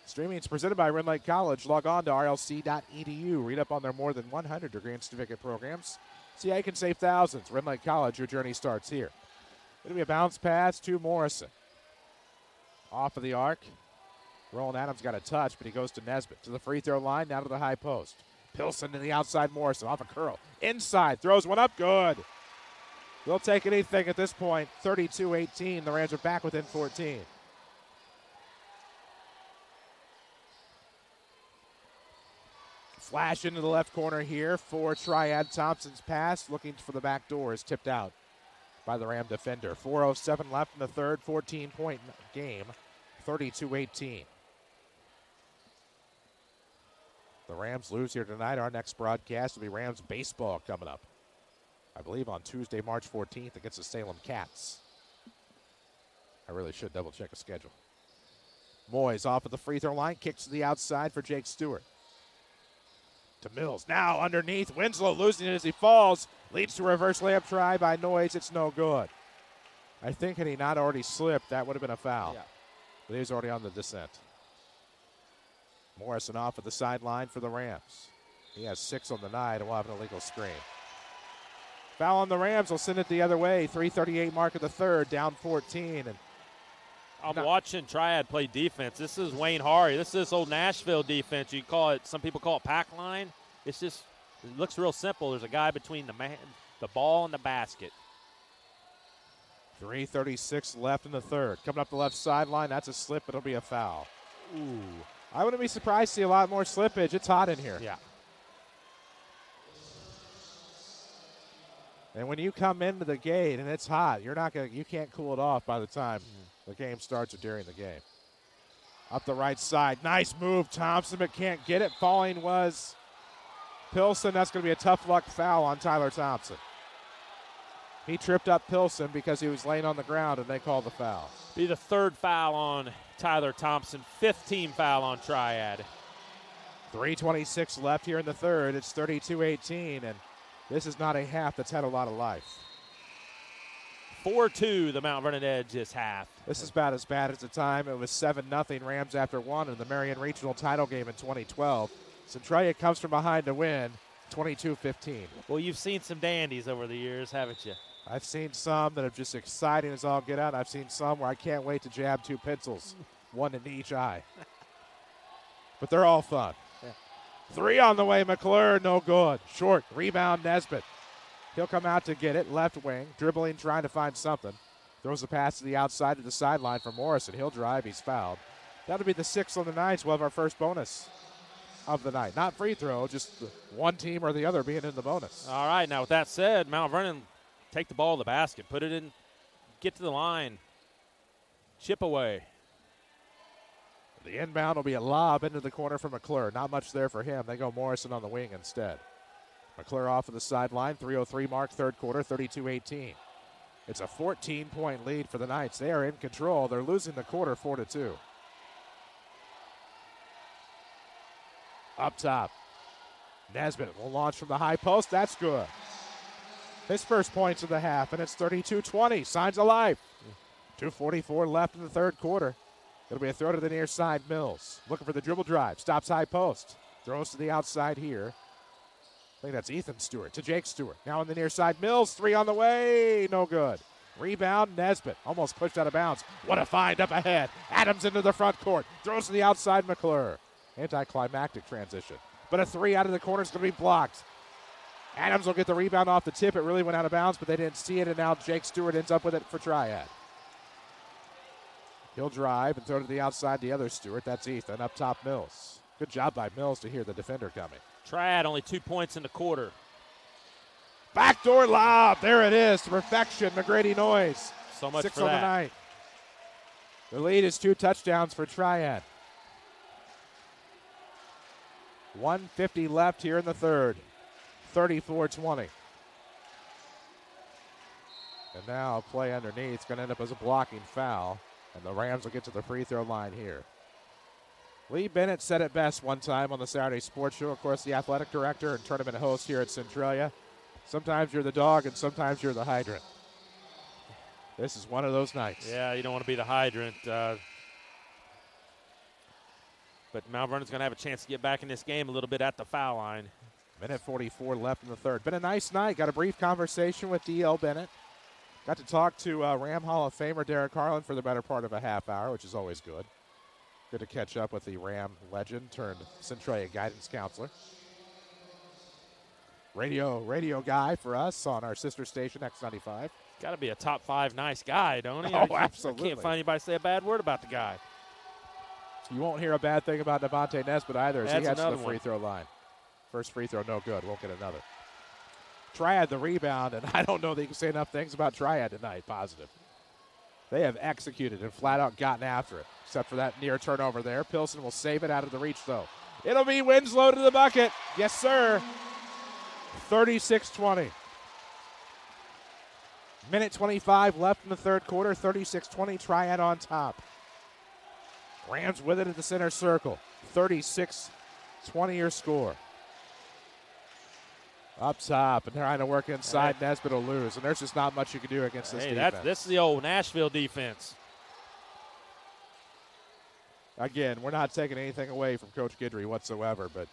Streaming is presented by Ren Lake College. Log on to rlc.edu. Read up on their more than 100 degree and certificate programs. See how you can save thousands. Ren Lake College, your journey starts here. It'll be a bounce pass to Morrison. Off of the arc. Roland Adams got a touch, but he goes to Nesbitt. To the free throw line, down to the high post. Pilson to the outside, Morrison off a curl. Inside, throws one up, good. They'll take anything at this point. 32-18, the Rams are back within 14. Flash into the left corner here for Triad. Thompson's pass, looking for the back door, is tipped out by the Ram defender. 4:07 left in the third, 14-point game, 32-18. The Rams lose here tonight. Our next broadcast will be Rams baseball coming up, I believe on Tuesday, March 14th against the Salem Cats. I really should double check a schedule. Moyes off of the free throw line, kicks to the outside for Jake Stewart. To Mills, now underneath, Winslow losing it as he falls. Leads to a reverse layup try by Noyes. It's no good. I think had he not already slipped, that would have been a foul. Yeah. But he was already on the descent. Morrison off at the sideline for the Rams. He has 6 on the night and will have an illegal screen. Foul on the Rams will send it the other way. 3:38 mark of the third, down 14. And I'm watching Triad play defense. This is Wayne Hardy. This is old Nashville defense. You call it, some people call it pack line. It's just, it looks real simple. There's a guy between the ball and the basket. 3:36 left in the third. Coming up the left sideline, that's a slip. It'll be a foul. Ooh. I wouldn't be surprised to see a lot more slippage. It's hot in here. Yeah. And when you come into the gate and it's hot, you can't cool it off by the time the game starts or during the game. Up the right side, nice move, Thompson, but can't get it. Falling was Pilson. That's going to be a tough luck foul on Tyler Thompson. He tripped up Pilson because he was laying on the ground, and they called the foul. Be the third foul on Tyler Thompson, 15 foul on Triad. 3:26 left here in the third. It's 32-18, and this is not a half that's had a lot of life. 4-2, the Mount Vernon Edge this half. This is about as bad as the time. It was 7-0 Rams after one in the Marion Regional title game in 2012. Centralia comes from behind to win, 22-15. Well, you've seen some dandies over the years, haven't you? I've seen some that are just exciting as all get out. I've seen some where I can't wait to jab 2 pencils, one in each eye. But they're all fun. Yeah. 3 on the way, McClure, no good. Short, rebound, Nesbitt. He'll come out to get it, left wing, dribbling, trying to find something. Throws the pass to the outside of the sideline for Morrison. He'll drive, he's fouled. That'll be the 6th on the night. We'll have our first bonus of the night. Not free throw, just one team or the other being in the bonus. All right, now with that said, Mount Vernon take the ball to the basket, put it in, get to the line, chip away. The inbound will be a lob into the corner for McClure. Not much there for him. They go Morrison on the wing instead. McClure off of the sideline, 3:03 mark, third quarter, 32-18. It's a 14-point lead for the Knights. They are in control. They're losing the quarter 4-2. Up top, Nesbitt will launch from the high post. That's good. His first points of the half, and it's 32-20. Signs of life. 2:44 left in the third quarter. It'll be a throw to the near side. Mills looking for the dribble drive. Stops high post. Throws to the outside here. I think that's Ethan Stewart to Jake Stewart. Now on the near side. Mills, 3 on the way. No good. Rebound, Nesbitt. Almost pushed out of bounds. What a find up ahead. Adams into the front court. Throws to the outside, McClure. Anticlimactic transition. But a 3 out of the corner is going to be blocked. Adams will get the rebound off the tip. It really went out of bounds, but they didn't see it, and now Jake Stewart ends up with it for Triad. He'll drive and throw to the outside, the other Stewart. That's Ethan. Up top, Mills. Good job by Mills to hear the defender coming. Triad only 2 points in the quarter. Backdoor lob. There it is to perfection. McGrady Noyes. So much 6 for on that. the night. The lead is 2 touchdowns for Triad. 1:50 left here in the third. 34-20. And now play underneath. It's going to end up as a blocking foul. And the Rams will get to the free throw line here. Lee Bennett said it best one time on the Saturday Sports Show. Of course, the athletic director and tournament host here at Centralia. Sometimes you're the dog and sometimes you're the hydrant. This is one of those nights. Yeah, you don't want to be the hydrant. But Mount Vernon's going to have a chance to get back in this game a little bit at the foul line. Minute 44 left in the third. Been a nice night. Got a brief conversation with D.L. Bennett. Got to talk to Ram Hall of Famer Derek Harlan for the better part of a half hour, which is always good. Good to catch up with the Ram legend turned Centralia guidance counselor. Radio guy for us on our sister station, X95. Got to be a top 5 nice guy, don't he? Oh, absolutely. I can't find anybody say a bad word about the guy. You won't hear a bad thing about Devontae Nesbitt either as he That's heads to the another free one. throw line. First free throw, no good. Won't get another. Triad the rebound, and I don't know that you can say enough things about Triad tonight, positive. They have executed and flat out gotten after it, except for that near turnover there. Pilson will save it out of the reach, though. It'll be Winslow to the bucket. Yes, sir. 36-20. Minute 25 left in the third quarter. 36-20, Triad on top. Rams with it at the center circle. 36-20 your score. Up top and trying to work inside. Nesbitt will lose, and there's just not much you can do against this defense. This is the old Nashville defense. Again, we're not taking anything away from Coach Guidry whatsoever, but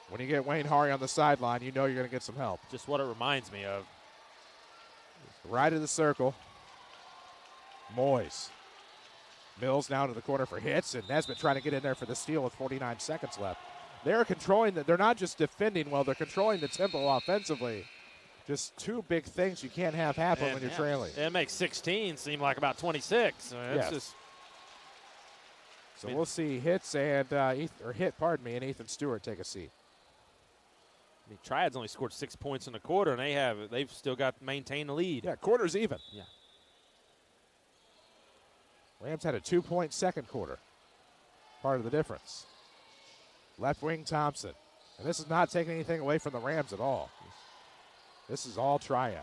when you get Wayne Hari on the sideline, you know you're going to get some help. Just what it reminds me of. Right of the circle. Moyes. Mills now to the corner for hits, and Nesbitt trying to get in there for the steal with 49 seconds left. They're controlling they're not just defending well, they're controlling the tempo offensively. Just two big things you can't have happen when you're trailing. It makes 16 seem like about 26. So we'll see hits and and Ethan Stewart take a seat. I mean, Triad's only scored 6 points in the quarter, and they've still got to maintain the lead. Yeah, quarter's even. Yeah. Rams had a 2-point second quarter. Part of the difference. Left wing Thompson. And this is not taking anything away from the Rams at all. This is all Triad.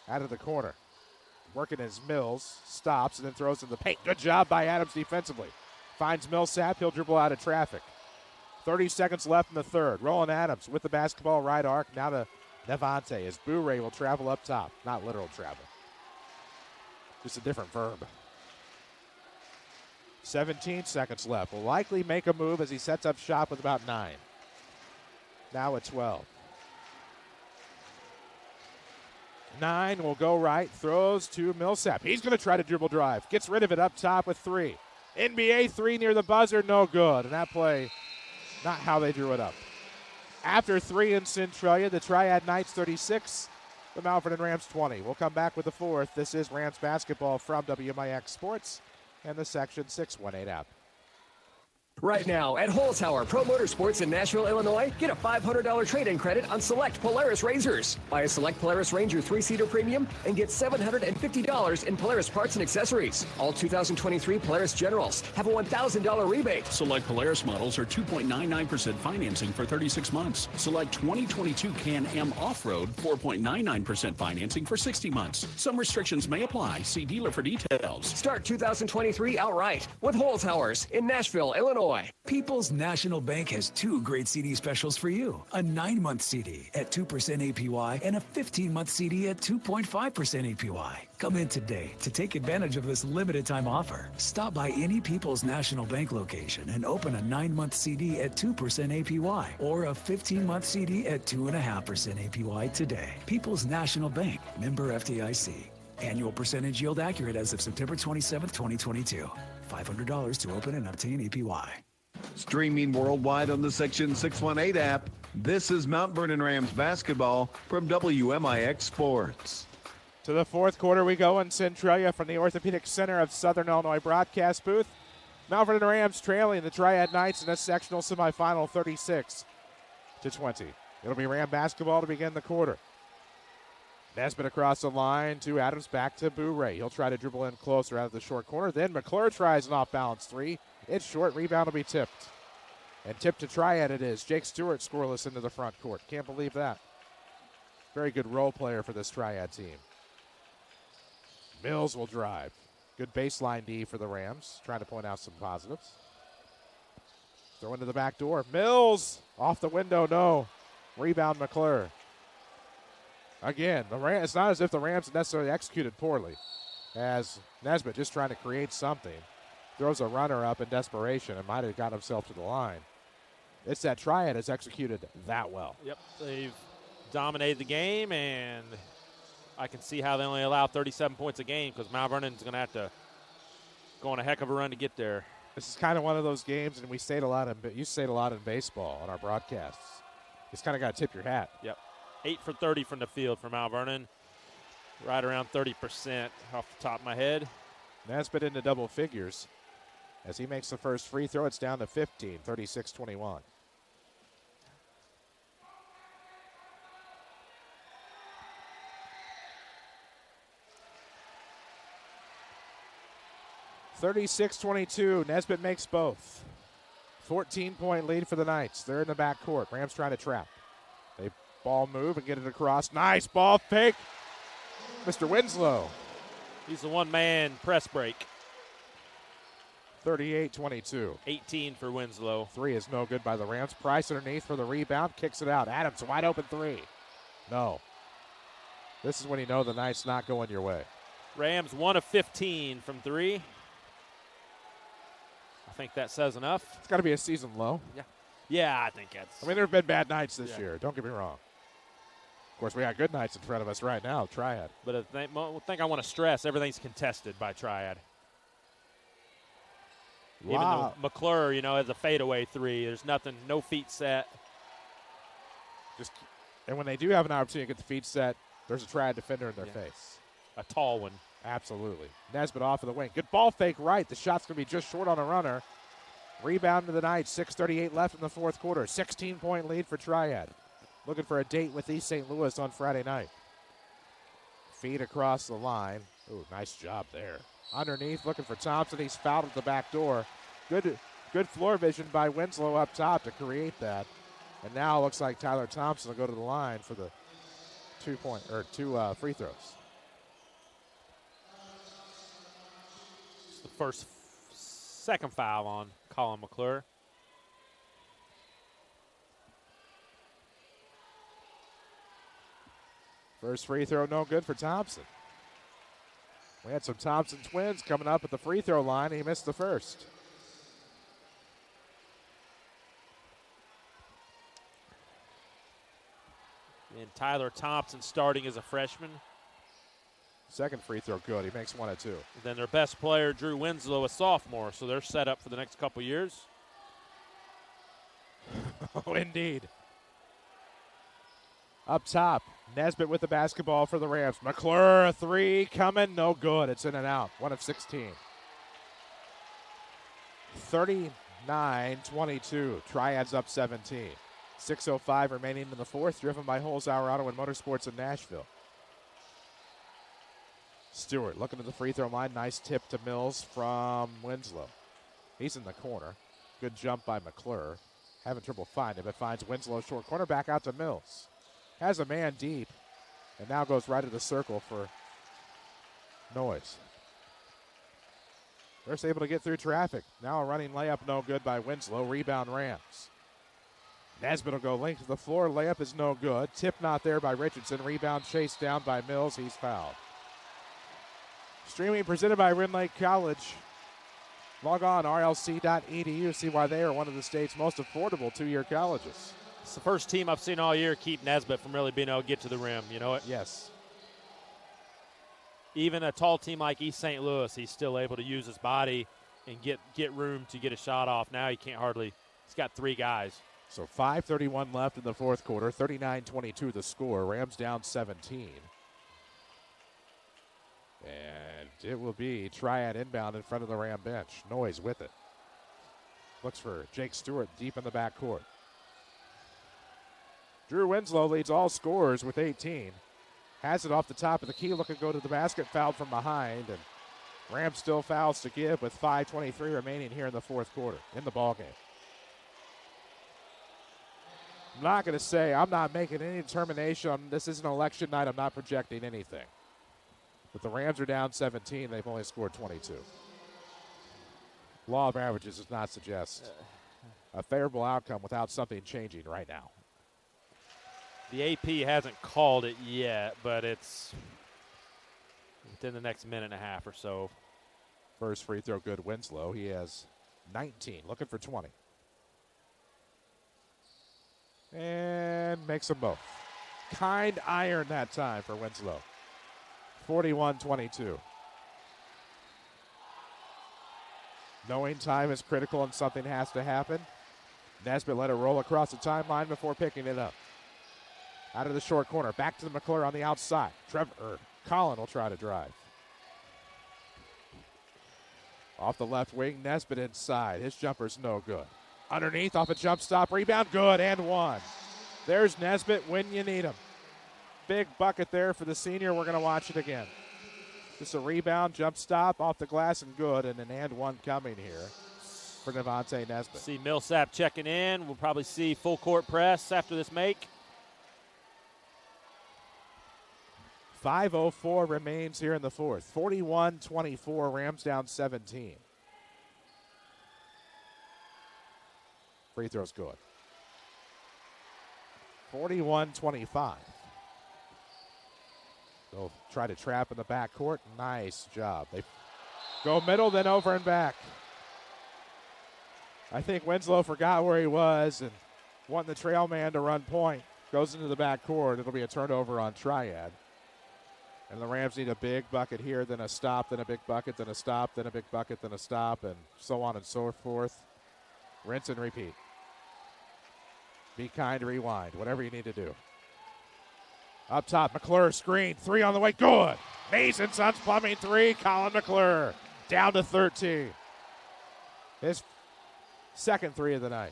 Out of the corner. Working as Mills. Stops and then throws in the paint. Good job by Adams defensively. Finds Millsap. He'll dribble out of traffic. 30 seconds left in the third. Roland Adams with the basketball right arc. Now to Devontae as Bourret will travel up top. Not literal travel. Just a different verb. 17 seconds left. Will likely make a move as he sets up shop with about 9. Now at 12. 9 will go right. Throws to Millsap. He's going to try to dribble drive. Gets rid of it up top with 3. NBA 3 near the buzzer. No good. And that play, not how they drew it up. After 3 in Centralia, the Triad Knights 36. The Mount Vernon Rams 20. We'll come back with the fourth. This is Rams basketball from WMIX Sports and the Section 618 app. Right now at Holzhauer Pro Motorsports in Nashville, Illinois, get a $500 trade-in credit on select Polaris Razors. Buy a select Polaris Ranger 3-seater premium and get $750 in Polaris parts and accessories. All 2023 Polaris Generals have a $1,000 rebate. Select Polaris models are 2.99% financing for 36 months. Select 2022 Can-Am Off-Road, 4.99% financing for 60 months. Some restrictions may apply. See dealer for details. Start 2023 outright with Holzhauer's in Nashville, Illinois. People's National Bank has 2 great CD specials for you. A 9-month CD at 2% APY and a 15-month CD at 2.5% APY. Come in today to take advantage of this limited time offer. Stop by any People's National Bank location and open a 9-month CD at 2% APY or a 15-month CD at 2.5% APY today. People's National Bank, member FDIC. Annual percentage yield accurate as of September 27, 2022. $500 to open and obtain APY. Streaming worldwide on the Section 618 app, this is Mount Vernon Rams basketball from WMIX Sports. To the fourth quarter we go in Centralia from the Orthopedic Center of Southern Illinois broadcast booth. Mount Vernon Rams trailing the Triad Knights in a sectional semifinal 36-20. It'll be Ram basketball to begin the quarter. Nesbitt across the line to Adams, back to Bourret. He'll try to dribble in closer out of the short corner. Then McClure tries an off-balance 3. It's short. Rebound will be tipped. And tipped to Triad it is. Jake Stewart scoreless into the front court. Can't believe that. Very good role player for this Triad team. Mills will drive. Good baseline D for the Rams. Trying to point out some positives. Throw into the back door. Mills off the window. No. Rebound McClure. Again, it's not as if the Rams necessarily executed poorly, as Nesbitt just trying to create something. Throws a runner up in desperation and might have got himself to the line. It's that Triad has executed that well. Yep, they've dominated the game, and I can see how they only allow 37 points a game because Mount Vernon's going to have to go on a heck of a run to get there. This is kind of one of those games, and you stayed a lot in baseball on our broadcasts. You just kind of got to tip your hat. Yep. 8 for 30 from the field for Mount Vernon. Right around 30% off the top of my head. Nesbitt into double figures. As he makes the first free throw, it's down to 15, 36-21. Nesbitt makes both. 14-point lead for the Knights. They're in the backcourt. Rams trying to trap. They ball move and get it across. Nice ball fake. Mr. Winslow. He's the one-man press break. 38-22. 18 for Winslow. Three is no good by the Rams. Price underneath for the rebound. Kicks it out. Adams, wide open three. No. This is when you know the night's not going your way. Rams 1 of 15 from three. I think that says enough. It's got to be a season low. Yeah, I think that's. I mean, there have been bad nights this year. Don't get me wrong. Of course, we got good nights in front of us right now. Triad. But the thing I want to stress, everything's contested by Triad. Even though McClure, has a fadeaway three. There's nothing, no feet set. And when they do have an opportunity to get the feet set, there's a Triad defender in their face. A tall one. Absolutely. Nesbitt off of the wing. Good ball fake right. The shot's going to be just short on a runner. Rebound to the Knights. 6:38 left in the fourth quarter. 16-point lead for Triad. Looking for a date with East St. Louis on Friday night. Feed across the line. Ooh, nice job there. Underneath, looking for Thompson. He's fouled at the back door. Good floor vision by Winslow up top to create that. And now it looks like Tyler Thompson will go to the line for the two free throws. It's the second foul on Colin McClure. First free throw, no good for Thompson. We had some Thompson twins coming up at the free throw line. He missed the first. And Tyler Thompson starting as a freshman. Second free throw good. He makes 1 of 2. And then their best player, Drew Winslow, a sophomore, so they're set up for the next couple years. Oh, indeed. Up top, Nesbitt with the basketball for the Rams. McClure, a three coming, no good. It's in and out. 1 of 16. 39-22. Triads up 17. 6:05 remaining in the fourth, driven by Holzhauer Auto and Motorsports in Nashville. Stewart looking at the free throw line. Nice tip to Mills from Winslow. He's in the corner. Good jump by McClure. Having trouble finding, but finds Winslow short corner. Back out to Mills. Has a man deep, and now goes right at the circle for Noyes. They're able to get through traffic. Now a running layup, no good by Winslow. Rebound Rams. Nesbitt will go length to the floor. Layup is no good. Tip not there by Richardson. Rebound chased down by Mills. He's fouled. Streaming presented by Rend Lake College. Log on rlc.edu. See why they are one of the state's most affordable two-year colleges. It's the first team I've seen all year keep Nesbitt from really being able to get to the rim. You know it? Yes. Even a tall team like East St. Louis, he's still able to use his body and get room to get a shot off. Now he can't hardly. He's got three guys. So 5:31 left in the fourth quarter. 39-22 the score. Rams down 17. And it will be Triad inbound in front of the Ram bench. Noyes with it. Looks for Jake Stewart deep in the backcourt. Drew Winslow leads all scorers with 18. Has it off the top of the key. Looking to go to the basket. Fouled from behind. And Rams still fouls to give with 5:23 remaining here in the fourth quarter in the ballgame. I'm not going to say I'm not making any determination. This is an election night. I'm not projecting anything. But the Rams are down 17. They've only scored 22. Law of averages does not suggest a favorable outcome without something changing right now. The AP hasn't called it yet, but it's within the next minute and a half or so. First free throw good, Winslow. He has 19, looking for 20. And makes them both. Kind iron that time for Winslow. 41-22. Knowing time is critical and something has to happen. Nesbitt let it roll across the timeline before picking it up. Out of the short corner, back to the McClure on the outside. Colin will try to drive. Off the left wing, Nesbitt inside. His jumper's no good. Underneath, off a jump stop, rebound, good, and one. There's Nesbitt when you need him. Big bucket there for the senior. We're going to watch it again. Just a rebound, jump stop, off the glass, and good, and an and one coming here for Devontae Nesbitt. See Millsap checking in. We'll probably see full court press after this make. 5:04 remains here in the fourth. 41-24, Rams down 17. Free throw's good. 41-25. They'll try to trap in the backcourt. Nice job. They go middle, then over and back. I think Winslow forgot where he was and wanting the trail man to run point. Goes into the backcourt. It'll be a turnover on Triad. And the Rams need a big bucket here, then a stop, then a big bucket, then a stop, then a big bucket, then a stop, and so on and so forth. Rinse and repeat. Be kind, rewind, whatever you need to do. Up top, McClure screen, 3 on the way, good. Mason Sons Plumbing 3, Colin McClure down to 13. His second 3 of the night.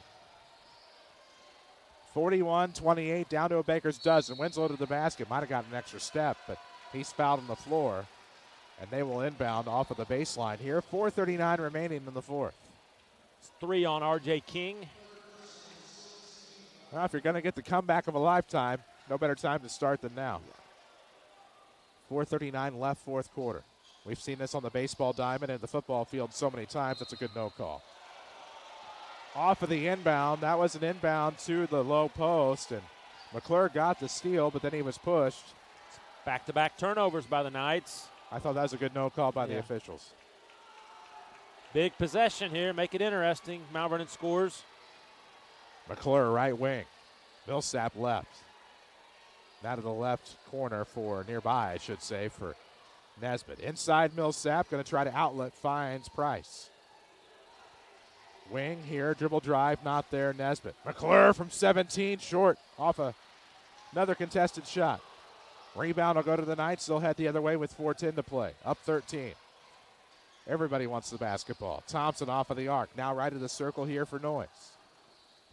41-28, down to a baker's dozen. Winslow to the basket, might have gotten an extra step, but he's fouled on the floor, and they will inbound off of the baseline here. 4:39 remaining in the fourth. It's 3 on R.J. King. Well, if you're going to get the comeback of a lifetime, no better time to start than now. 4:39 left, fourth quarter. We've seen this on the baseball diamond and the football field so many times. That's a good no call. Off of the inbound. That was an inbound to the low post, and McClure got the steal, but then he was pushed. Back-to-back turnovers by the Knights. I thought that was a good no call by the officials. Big possession here. Make it interesting. Mount Vernon scores. McClure right wing. Millsap left. Now to the left corner for nearby, I should say, for Nesbitt. Inside Millsap, going to try to outlet, finds Price. Wing here, dribble drive, not there, Nesbitt. McClure from 17, short, off another contested shot. Rebound will go to the Knights. They'll head the other way with 4:10 to play. Up 13. Everybody wants the basketball. Thompson off of the arc. Now right of the circle here for Noyes.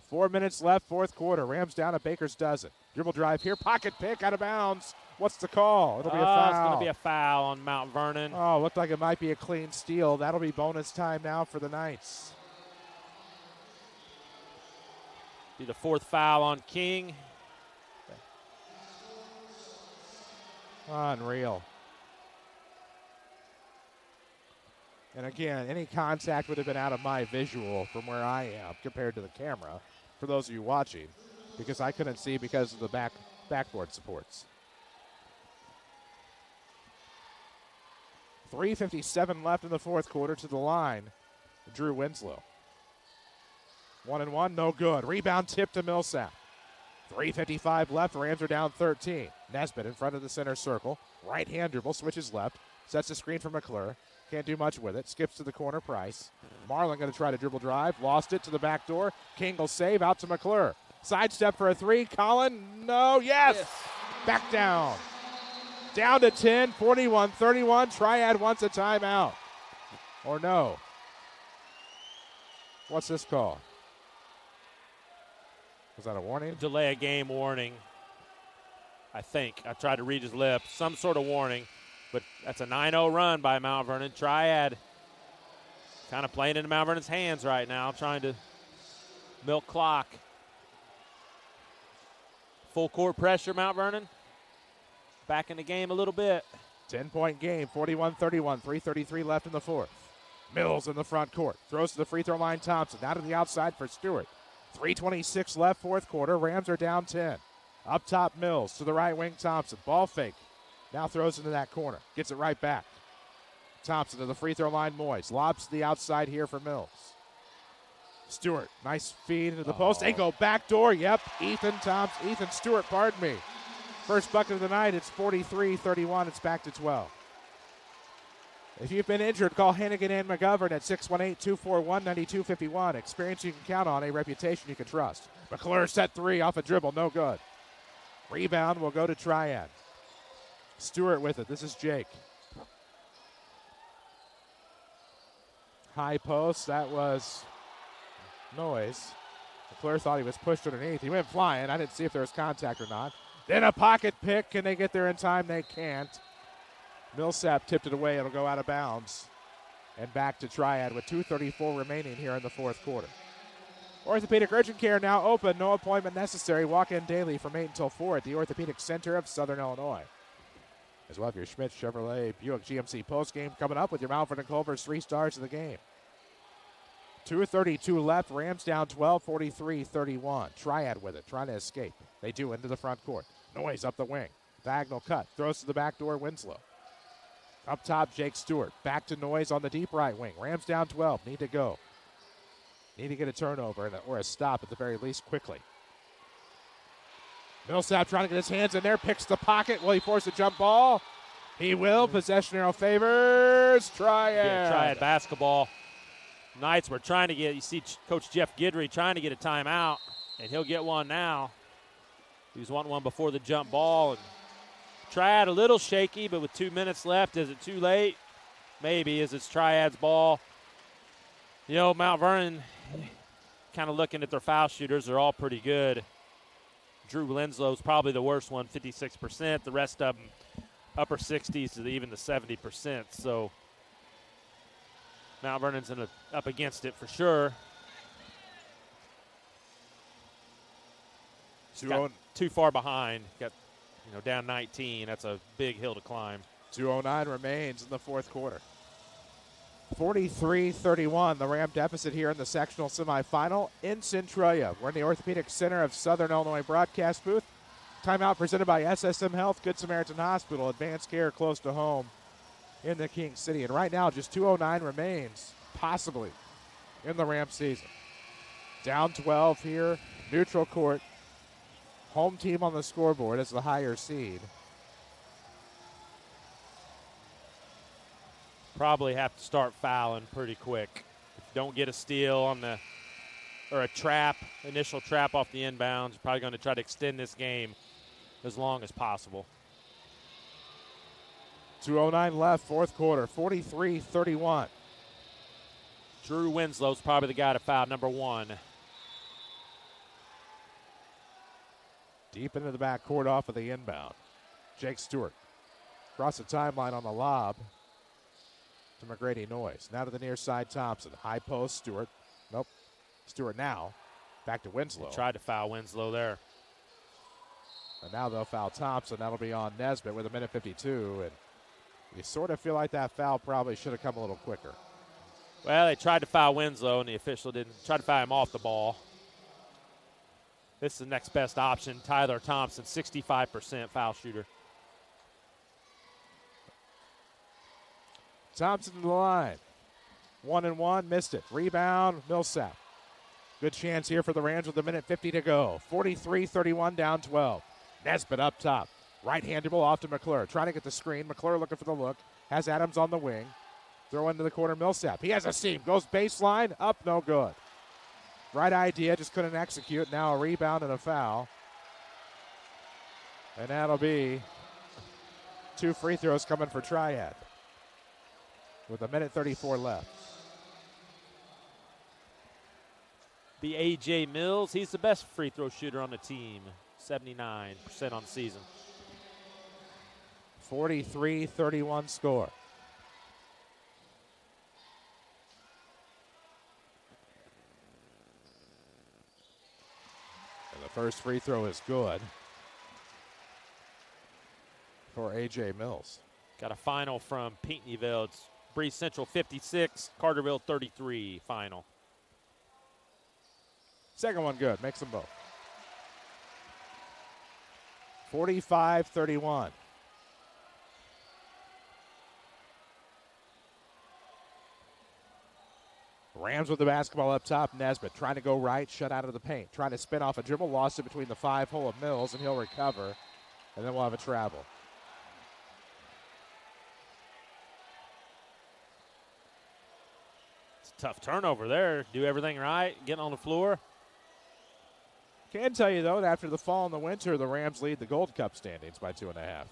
4 minutes left, fourth quarter. Rams down a baker's dozen. Dribble drive here, pocket pick, out of bounds. What's the call? It'll be a foul. It's going to be a foul on Mount Vernon. Oh, looked like it might be a clean steal. That'll be bonus time now for the Knights. Be the fourth foul on King. Unreal. And again, any contact would have been out of my visual from where I am compared to the camera, for those of you watching, because I couldn't see because of the backboard supports. 3:57 left in the fourth quarter. To the line, Drew Winslow. 1-and-1, no good. Rebound tip to Millsap. 3:55 left, Rams are down 13. Nesbitt in front of the center circle. Right-hand dribble, switches left. Sets the screen for McClure. Can't do much with it. Skips to the corner, Price. Marlin going to try to dribble drive. Lost it to the back door. King will save, out to McClure. Sidestep for a 3. Colin, no, yes. Back down. Down to 10, 41-31. Triad wants a timeout. Or no. What's this call? Was that a warning? Delay a game warning, I think. I tried to read his lips. Some sort of warning. But that's a 9-0 run by Mount Vernon. Triad kind of playing into Mount Vernon's hands right now, trying to milk clock. Full court pressure, Mount Vernon. Back in the game a little bit. 10-point game, 41-31, 3:33 left in the fourth. Mills in the front court. Throws to the free throw line, Thompson. Out to the outside for Stewart. 3:26 left, fourth quarter. Rams are down 10. Up top, Mills to the right wing, Thompson. Ball fake. Now throws into that corner. Gets it right back. Thompson to the free throw line, Moyes. Lobs to the outside here for Mills. Stewart, nice feed into the post. They go back door. Yep, Ethan Stewart, pardon me. First bucket of the night. It's 43-31. It's back to 12. If you've been injured, call Hannigan and McGovern at 618-241-9251. Experience you can count on, a reputation you can trust. McClure set 3 off a dribble, no good. Rebound will go to Triad. Stewart with it. This is Jake. High post. That was Noyes. McClure thought he was pushed underneath. He went flying. I didn't see if there was contact or not. Then a pocket pick. Can they get there in time? They can't. Millsap tipped it away. It'll go out of bounds. And back to Triad with 2:34 remaining here in the fourth quarter. Orthopedic Urgent Care now open. No appointment necessary. Walk in daily from 8 until 4 at the Orthopedic Center of Southern Illinois. As well as your Schmidt Chevrolet Buick GMC postgame coming up with your Mount Vernon Culver's 3 stars of the game. 2:32 left. Rams down 12, 43-31. Triad with it, trying to escape. They do into the front court. Noise up the wing. Diagonal cut. Throws to the back door, Winslow. Up top, Jake Stewart. Back to Noise on the deep right wing. Rams down 12. Need to go. Need to get a turnover or a stop at the very least quickly. Millsap trying to get his hands in there. Picks the pocket. Will he force a jump ball? He will. Possession arrow favors Triad. Yeah, Triad basketball. Knights were trying to get, you see Coach Jeff Guidry trying to get a timeout, and he'll get one now. He was wanting one before the jump ball. And Triad a little shaky, but with 2 minutes left, is it too late? Maybe, as it's Triad's ball. You know, Mount Vernon, kind of looking at their foul shooters, they're all pretty good. Drew Winslow's probably the worst one, 56%. The rest of them, upper 60s to even the 70%. So Mount Vernon's up against it for sure. Got too far behind. Got down 19. That's a big hill to climb. 2:09 remains in the fourth quarter. 43-31, the Ram deficit here in the sectional semifinal in Centralia. We're in the Orthopedic Center of Southern Illinois broadcast booth. Timeout presented by SSM Health, Good Samaritan Hospital, advanced care close to home in the King City. And right now, just 2:09 remains, possibly, in the Ram season. Down 12 here, neutral court. Home team on the scoreboard as the higher seed. Probably have to start fouling pretty quick. If you don't get a steal or a trap, initial trap off the inbounds, you're probably going to try to extend this game as long as possible. 2:09 left, fourth quarter, 43-31. Drew Winslow's probably the guy to foul, number 1. Deep into the backcourt off of the inbound. Jake Stewart across the timeline on the lob to McGrady Noise. Now to the near side, Thompson. High post, Stewart. Nope. Stewart now. Back to Winslow. They tried to foul Winslow there. And now they'll foul Thompson. That'll be on Nesbitt with 1:52. And you sort of feel like that foul probably should have come a little quicker. Well, they tried to foul Winslow, and the official didn't. Try to foul him off the ball. This is the next best option. Tyler Thompson, 65% foul shooter. Thompson to the line. 1-1, missed it. Rebound, Millsap. Good chance here for the Rams with 1:50 to go. 43-31, down 12. Nesbitt up top. Right-handable off to McClure. Trying to get the screen. McClure looking for the look. Has Adams on the wing. Throw into the corner, Millsap. He has a seam. Goes baseline. Up, no good. Right idea, just couldn't execute. Now a rebound and a foul. And that'll be 2 free throws coming for Triad with 1:34 left. Be A.J. Mills. He's the best free throw shooter on the team. 79% on the season. 43-31 score. And the first free throw is good for A.J. Mills. Got a final from Pinckneyville. It's Breeze Central 56, Carterville 33 final. Second one good. Makes them both. 45-31. Rams with the basketball up top. Nesbitt trying to go right, shut out of the paint. Trying to spin off a dribble, lost it between the 5-hole of Mills, and he'll recover. And then we'll have a travel. It's a tough turnover there. Do everything right, getting on the floor. Can tell you, though, that after the fall and the winter, the Rams lead the Gold Cup standings by 2.5.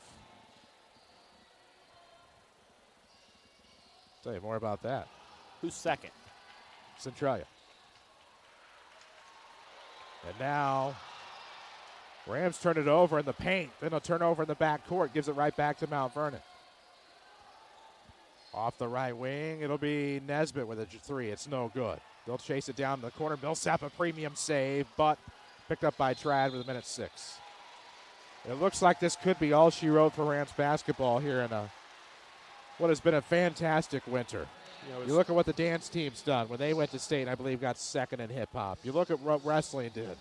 Tell you more about that. Who's second? Centralia. And now, Rams turn it over in the paint. Then a turnover in the backcourt. Gives it right back to Mount Vernon. Off the right wing, it'll be Nesbitt with a 3. It's no good. They'll chase it down to the corner. Millsap a premium save, but picked up by Triad with 1:06. It looks like this could be all she wrote for Rams basketball here in what has been a fantastic winter. You look at what the dance team's done. When they went to state, I believe got second in hip-hop. You look at what wrestling did.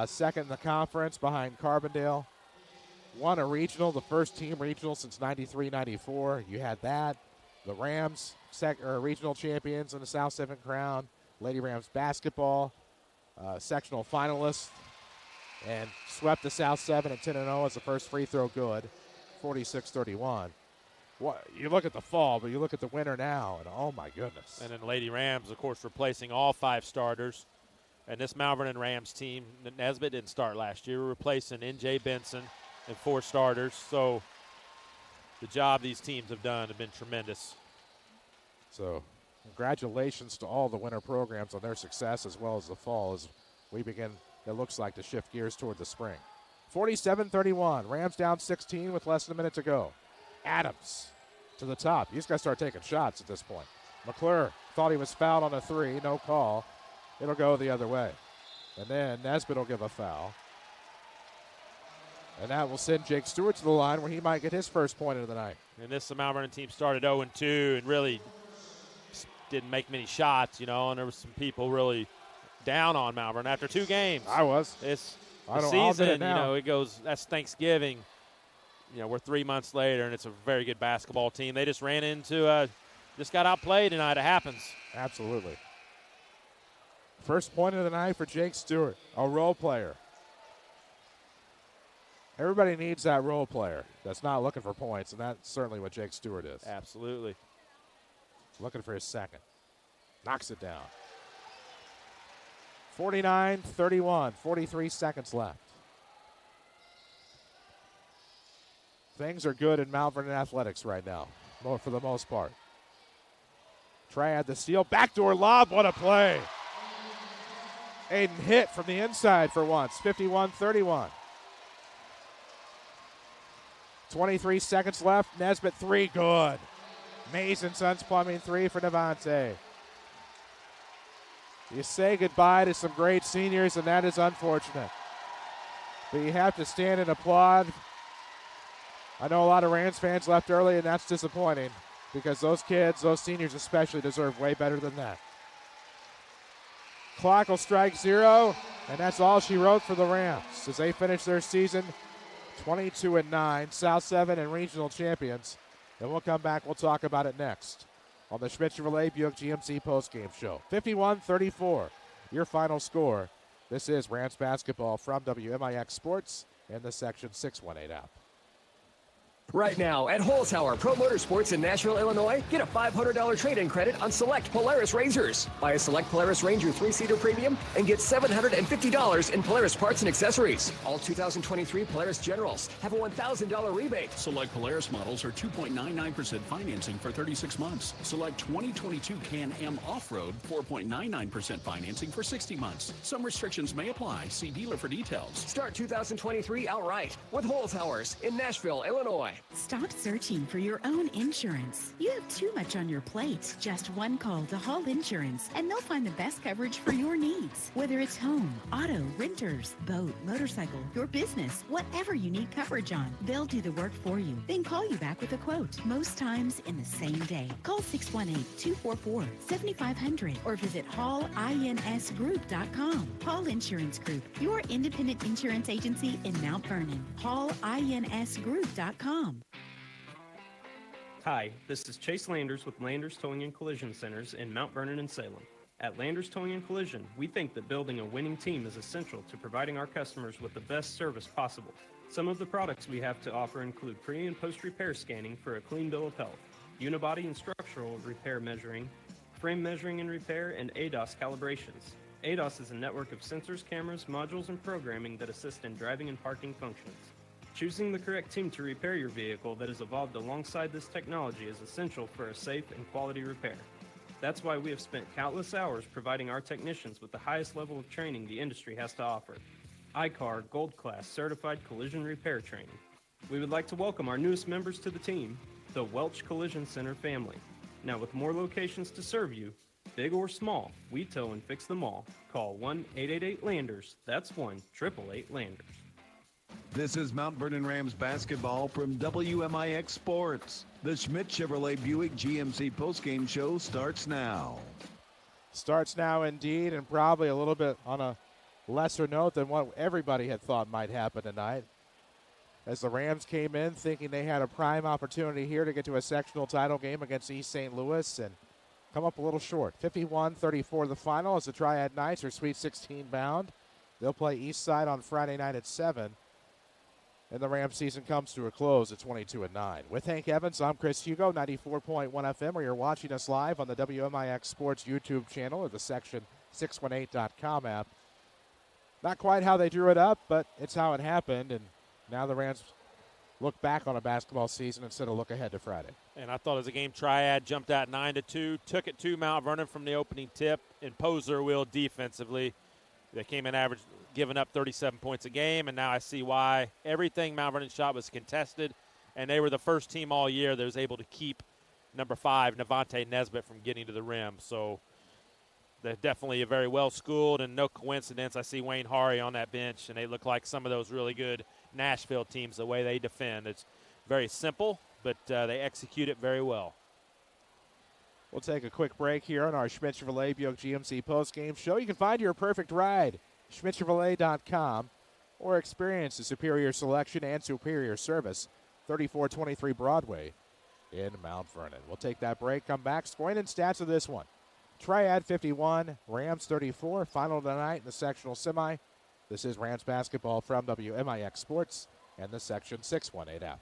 Second in the conference behind Carbondale. Won a regional, the first team regional since 93-94. You had that. The Rams, regional champions in the South 7 Crown. Lady Rams basketball, sectional finalists. And swept the South 7 at 10-0 as the first free throw good, 46-31. You look at the fall, but you look at the winner now, and oh my goodness. And then Lady Rams, of course, replacing all 5 starters. And this Mount Vernon Rams team, Nesbitt didn't start last year, replacing N.J. Benson and 4 starters. So the job these teams have done have been tremendous. So congratulations to all the winter programs on their success as well as the fall as we begin, it looks like, to shift gears toward the spring. 47-31, Rams down 16 with less than a minute to go. Adams to the top. He's got to start taking shots at this point. McClure thought he was fouled on a 3, no call. It'll go the other way. And then Nesbitt will give a foul. And that will send Jake Stewart to the line where he might get his first point of the night. And this Mount Vernon team started 0-2 and really didn't make many shots, and there was some people really down on Mount Vernon after 2 games. I was. It's the season, it now. It goes, that's Thanksgiving. We're 3 months later, and it's a very good basketball team. They just ran into, just got outplayed tonight. It happens. Absolutely. First point of the night for Jake Stewart, a role player. Everybody needs that role player that's not looking for points, and that's certainly what Jake Stewart is. Absolutely. Looking for his second. Knocks it down. 49-31, 43 seconds left. Things are good in Mount Vernon athletics right now, for the most part. Triad the steal, backdoor lob, what a play. Aiden hit from the inside for once, 51-31. 23 seconds left, Nesbitt 3, good. Mays and Sons Plumbing 3 for Devontae. You say goodbye to some great seniors, and that is unfortunate. But you have to stand and applaud. I know a lot of Rams fans left early, and that's disappointing because those kids, those seniors especially, deserve way better than that. Clock will strike 0, and that's all she wrote for the Rams as they finish their season 22-9, South 7 and regional champions. And we'll come back, we'll talk about it next on the Schmidt Chevrolet Buick GMC postgame show. 51-34, your final score. This is Rams basketball from WMIX Sports and the Section 618 app. Right now at Whole Tower Pro Motorsports in Nashville, Illinois, get a $500 trade-in credit on select Polaris Razors. Buy a select Polaris Ranger 3-seater premium and get $750 in Polaris parts and accessories. All 2023 Polaris Generals have a $1,000 rebate. Select Polaris models are 2.99% financing for 36 months. Select 2022 Can-Am Off-Road, 4.99% financing for 60 months. Some restrictions may apply. See dealer for details. Start 2023 outright with Whole Towers in Nashville, Illinois. Stop searching for your own insurance. You have too much on your plate. Just one call to Hall Insurance, and they'll find the best coverage for your needs. Whether it's home, auto, renters, boat, motorcycle, your business, whatever you need coverage on, they'll do the work for you. Then call you back with a quote, most times in the same day. Call 618-244-7500 or visit hallinsgroup.com. Hall Insurance Group, your independent insurance agency in Mount Vernon. hallinsgroup.com. Hi, this is Chase Landers with Landers Towing and Collision Centers in Mount Vernon and Salem. At Landers Towing and Collision, we think that building a winning team is essential to providing our customers with the best service possible. Some of the products we have to offer include pre- and post-repair scanning for a clean bill of health, unibody and structural repair measuring, frame measuring and repair, and ADAS calibrations. ADAS is a network of sensors, cameras, modules, and programming that assist in driving and parking functions. Choosing the correct team to repair your vehicle that has evolved alongside this technology is essential for a safe and quality repair. That's why we have spent countless hours providing our technicians with the highest level of training the industry has to offer. ICAR Gold Class Certified Collision Repair Training. We would like to welcome our newest members to the team, the Welch Collision Center family. Now with more locations to serve you, big or small, we tow and fix them all. Call 1-888-LANDERS. That's 1-888-LANDERS. This is Mount Vernon Rams basketball from WMIX Sports. The Schmidt Chevrolet Buick GMC postgame show starts now. Starts now indeed, and probably a little bit on a lesser note than what everybody had thought might happen tonight. As the Rams came in thinking they had a prime opportunity here to get to a sectional title game against East St. Louis and come up a little short. 51-34 the final as the Triad Knights are Sweet 16 bound. They'll play East Side on Friday night at 7. And the Rams season comes to a close at 22-9. With Hank Evans, I'm Chris Hugo, 94.1 FM, or you're watching us live on the WMIX Sports YouTube channel or the Section618.com app. Not quite how they drew it up, but it's how it happened, and now the Rams look back on a basketball season instead of look ahead to Friday. And I thought as a game, Triad jumped out 9-2, took it to Mount Vernon from the opening tip, imposed their will defensively. They came in average, giving up 37 points a game, and now I see why. Everything Mount Vernon shot was contested, and they were the first team all year that was able to keep number 5, Navante Nesbitt, from getting to the rim. So they're definitely a very well-schooled, and no coincidence, I see Wayne Hari on that bench, and they look like some of those really good Nashville teams, the way they defend. It's very simple, but they execute it very well. We'll take a quick break here on our Schmidt Chevrolet Buick GMC postgame show. You can find your perfect ride, schmidtchevrolet.com, or experience the superior selection and superior service, 3423 Broadway in Mount Vernon. We'll take that break, come back, scoring and stats of this one. Triad 51, Rams 34, final tonight in the sectional semi. This is Rams basketball from WMIX Sports and the Section 618 app.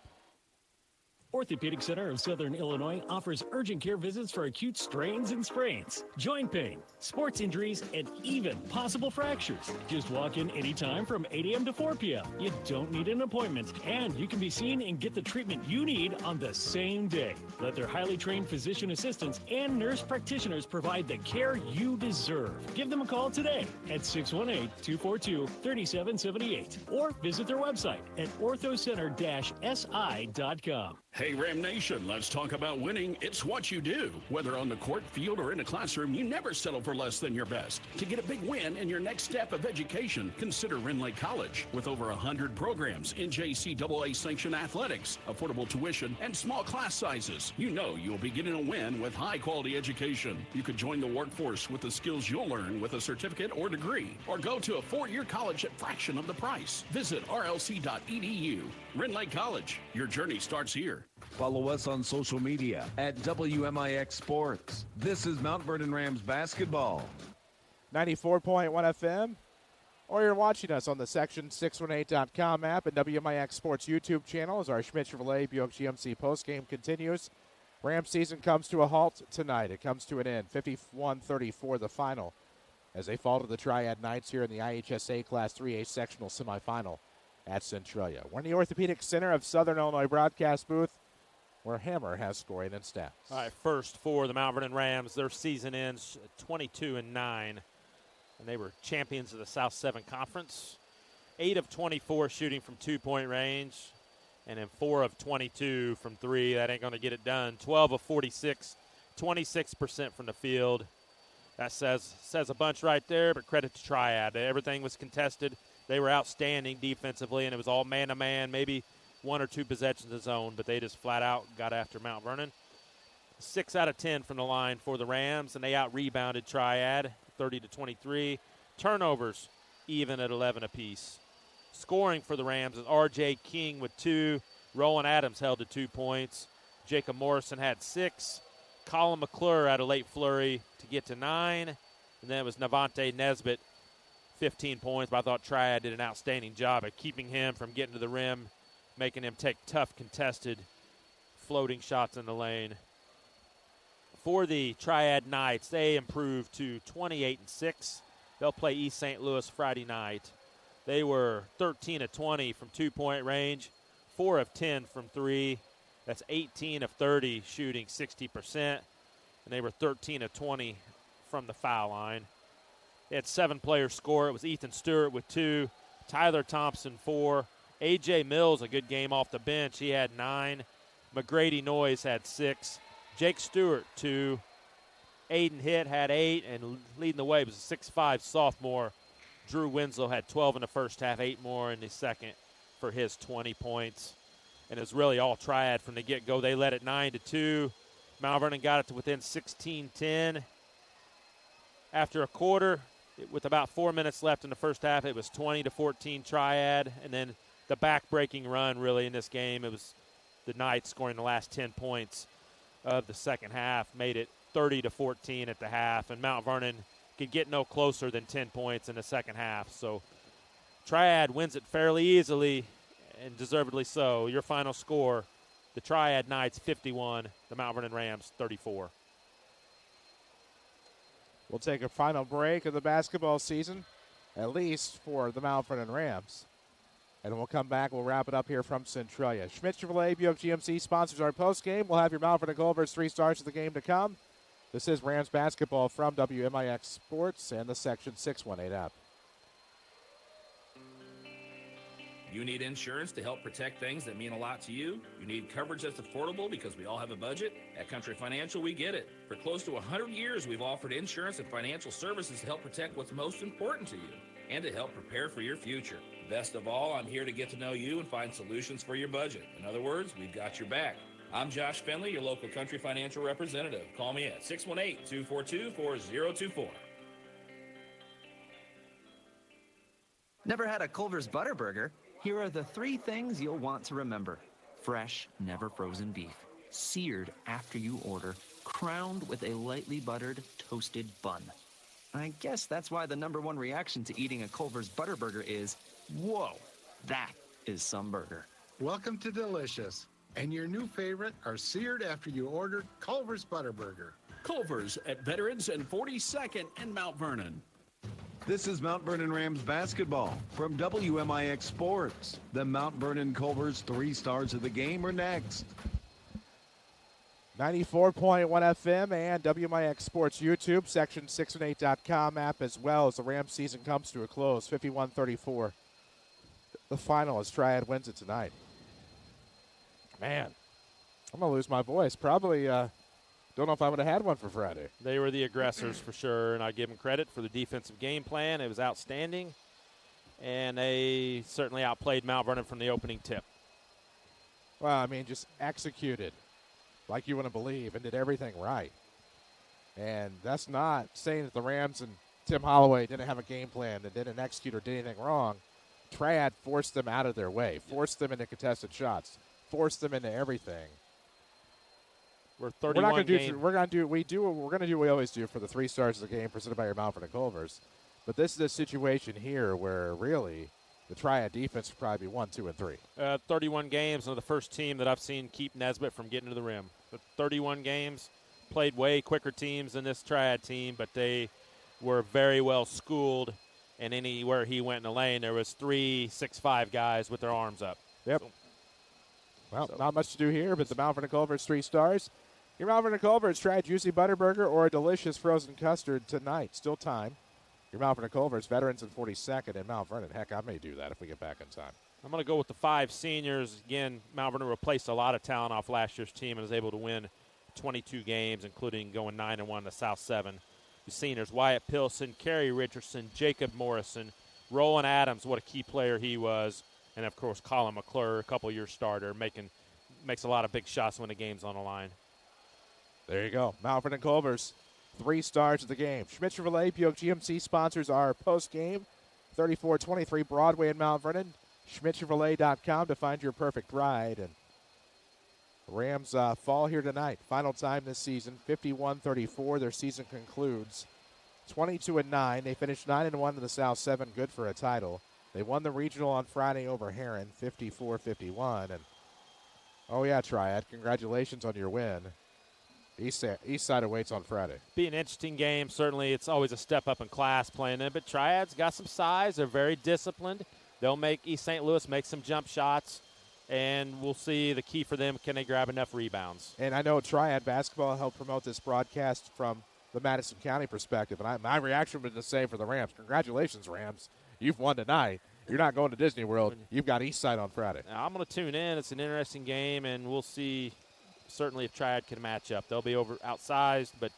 Orthopedic Center of Southern Illinois offers urgent care visits for acute strains and sprains, joint pain, sports injuries, and even possible fractures. Just walk in anytime from 8 a.m. to 4 p.m. You don't need an appointment, and you can be seen and get the treatment you need on the same day. Let their highly trained physician assistants and nurse practitioners provide the care you deserve. Give them a call today at 618-242-3778 or visit their website at orthocenter-si.com. Hey, Ram Nation, let's talk about winning. It's what you do. Whether on the court, field, or in a classroom, you never settle for less than your best. To get a big win in your next step of education, consider Ren Lake College. With over 100 programs, NJCAA sanctioned athletics, affordable tuition, and small class sizes, you know you'll be getting a win with high-quality education. You could join the workforce with the skills you'll learn with a certificate or degree, or go to a 4-year college at fraction of the price. Visit rlc.edu. Ren Lake College, your journey starts here. Follow us on social media at WMIX Sports. This is Mount Vernon Rams basketball. 94.1 FM, or you're watching us on the Section618.com app and WMIX Sports YouTube channel as our Schmidt Chevrolet Buick GMC postgame continues. Rams season comes to a halt tonight. It comes to an end, 51-34 the final, as they fall to the Triad Knights here in the IHSA Class 3A sectional semifinal at Centralia. We're in the Orthopedic Center of Southern Illinois broadcast booth, where Hammer has scoring and stats. All right, first for the Mount Vernon Rams, their season ends 22-9, and they were champions of the South 7 Conference. 8 of 24 shooting from two-point range, and then 4 of 22 from three. That ain't going to get it done. 12 of 46, 26% from the field. That says a bunch right there, but credit to Triad. Everything was contested. They were outstanding defensively, and it was all man-to-man, maybe 1 or 2 possessions of zone, but they just flat out got after Mount Vernon. 6 out of 10 from the line for the Rams, and they out-rebounded Triad, 30-23. Turnovers, even at 11 apiece. Scoring for the Rams is R.J. King with 2. Roland Adams held to 2 points. Jacob Morrison had 6. Colin McClure had a late flurry to get to 9. And then it was Navante Nesbitt, 15 points, but I thought Triad did an outstanding job at keeping him from getting to the rim, making him take tough, contested, floating shots in the lane. For the Triad Knights, they improved to 28-6. They'll play East St. Louis Friday night. They were 13 of 20 from two-point range, 4 of 10 from 3. That's 18 of 30 shooting 60%. And they were 13 of 20 from the foul line. They had 7 players score. It was Ethan Stewart with 2, Tyler Thompson 4, A.J. Mills, a good game off the bench. He had 9. McGrady Noyes had 6. Jake Stewart 2. Aiden Hitt had 8, and leading the way was a 6'5 sophomore. Drew Winslow had 12 in the first half, 8 more in the second for his 20 points. And it was really all Triad from the get-go. They led it 9-2. Mount Vernon got it to within 16-10. After a quarter, with about 4 minutes left in the first half, it was 20-14 Triad. And then the back-breaking run really in this game, it was the Knights scoring the last 10 points of the second half, made it 30-14 at the half. And Mount Vernon could get no closer than 10 points in the second half. So Triad wins it fairly easily and deservedly so. Your final score, the Triad Knights 51, the Mount Vernon Rams 34. We'll take a final break of the basketball season, at least for the Mount Vernon Rams. And we'll come back. We'll wrap it up here from Centralia. Schmidt Chevrolet Buick GMC sponsors our postgame. We'll have your Mount Vernon Culver's 3 stars of the game to come. This is Rams basketball from WMIX Sports and the Section 618 app. You need insurance to help protect things that mean a lot to you. You need coverage that's affordable because we all have a budget. At Country Financial, we get it. For close to 100 years, we've offered insurance and financial services to help protect what's most important to you and to help prepare for your future. Best of all, I'm here to get to know you and find solutions for your budget. In other words, we've got your back. I'm Josh Finley, your local Country Financial representative. Call me at 618-242-4024. Never had a Culver's Butterburger? Here are the 3 things you'll want to remember. Fresh, never frozen beef. Seared after you order. Crowned with a lightly buttered, toasted bun. I guess that's why the #1 reaction to eating a Culver's Butterburger is, whoa, that is some burger. Welcome to Delicious. And your new favorite are seared after you ordered Culver's Butterburger. Culver's at Veterans and 42nd in Mount Vernon. This is Mount Vernon Rams basketball from WMIX Sports. The Mount Vernon Culver's 3 stars of the game are next. 94.1 FM and WMIX Sports YouTube, section618.com app, as well as the Rams season comes to a close, 51-34. The final as Triad wins it tonight. Man, I'm going to lose my voice. Probably don't know if I would have had one for Friday. They were the aggressors for sure, and I give them credit for the defensive game plan. It was outstanding, and they certainly outplayed Mount Vernon from the opening tip. Well, I mean, just executed like you wouldn't believe and did everything right. And that's not saying that the Rams and Tim Holloway didn't have a game plan, that didn't execute or did anything wrong. Triad forced them out of their way, forced them into contested shots, forced them into everything. We're 31 games. We're going to do what we always do for the 3 stars of the game presented by your Mount Vernon Culver's. But this is a situation here where really the Triad defense would probably be 1, 2, and 3. 31 games, and the first team that I've seen keep Nesbitt from getting to the rim. But 31 games, played way quicker teams than this Triad team, but they were very well schooled. And anywhere he went in the lane, there was 3 6'5" guys with their arms up. Yep. Not much to do here, but the Mount Vernon Culver's 3 stars. Your Mount Vernon Culver's, try a juicy Butterburger or a delicious frozen custard tonight. Still time. Your Mount Vernon Culver's, Veterans in 42nd in Mount Vernon. Heck, I may do that if we get back in time. I'm going to go with the 5 seniors. Again, Mount Vernon replaced a lot of talent off last year's team and was able to win 22 games, including going 9-1 to South 7. The seniors, Wyatt Pilson, Kerry Richardson, Jacob Morrison, Roland Adams, what a key player he was, and, of course, Colin McClure, a couple-year starter, makes a lot of big shots when the game's on the line. There you go. Mount Vernon Culver's 3 stars of the game. Schmidt Chevrolet Buick GMC sponsors our post-game. 3423 Broadway in Mount Vernon. SchmidtChevrolet.com to find your perfect ride. And the Rams fall here tonight. Final time this season, 51-34. Their season concludes 22-9. They finished 9-1 in the South 7, good for a title. They won the regional on Friday over Heron, 54-51. And, oh, yeah, Triad, congratulations on your win. East side awaits on Friday. Be an interesting game. Certainly, it's always a step up in class playing them. But Triad's got some size. They're very disciplined. They'll make East St. Louis make some jump shots. And we'll see the key for them, can they grab enough rebounds? And I know Triad basketball helped promote this broadcast from the Madison County perspective. And my reaction was the same for the Rams. Congratulations, Rams. You've won tonight. You're not going to Disney World. You've got East Side on Friday. Now, I'm going to tune in. It's an interesting game, and we'll see certainly if Triad can match up. They'll be outsized, but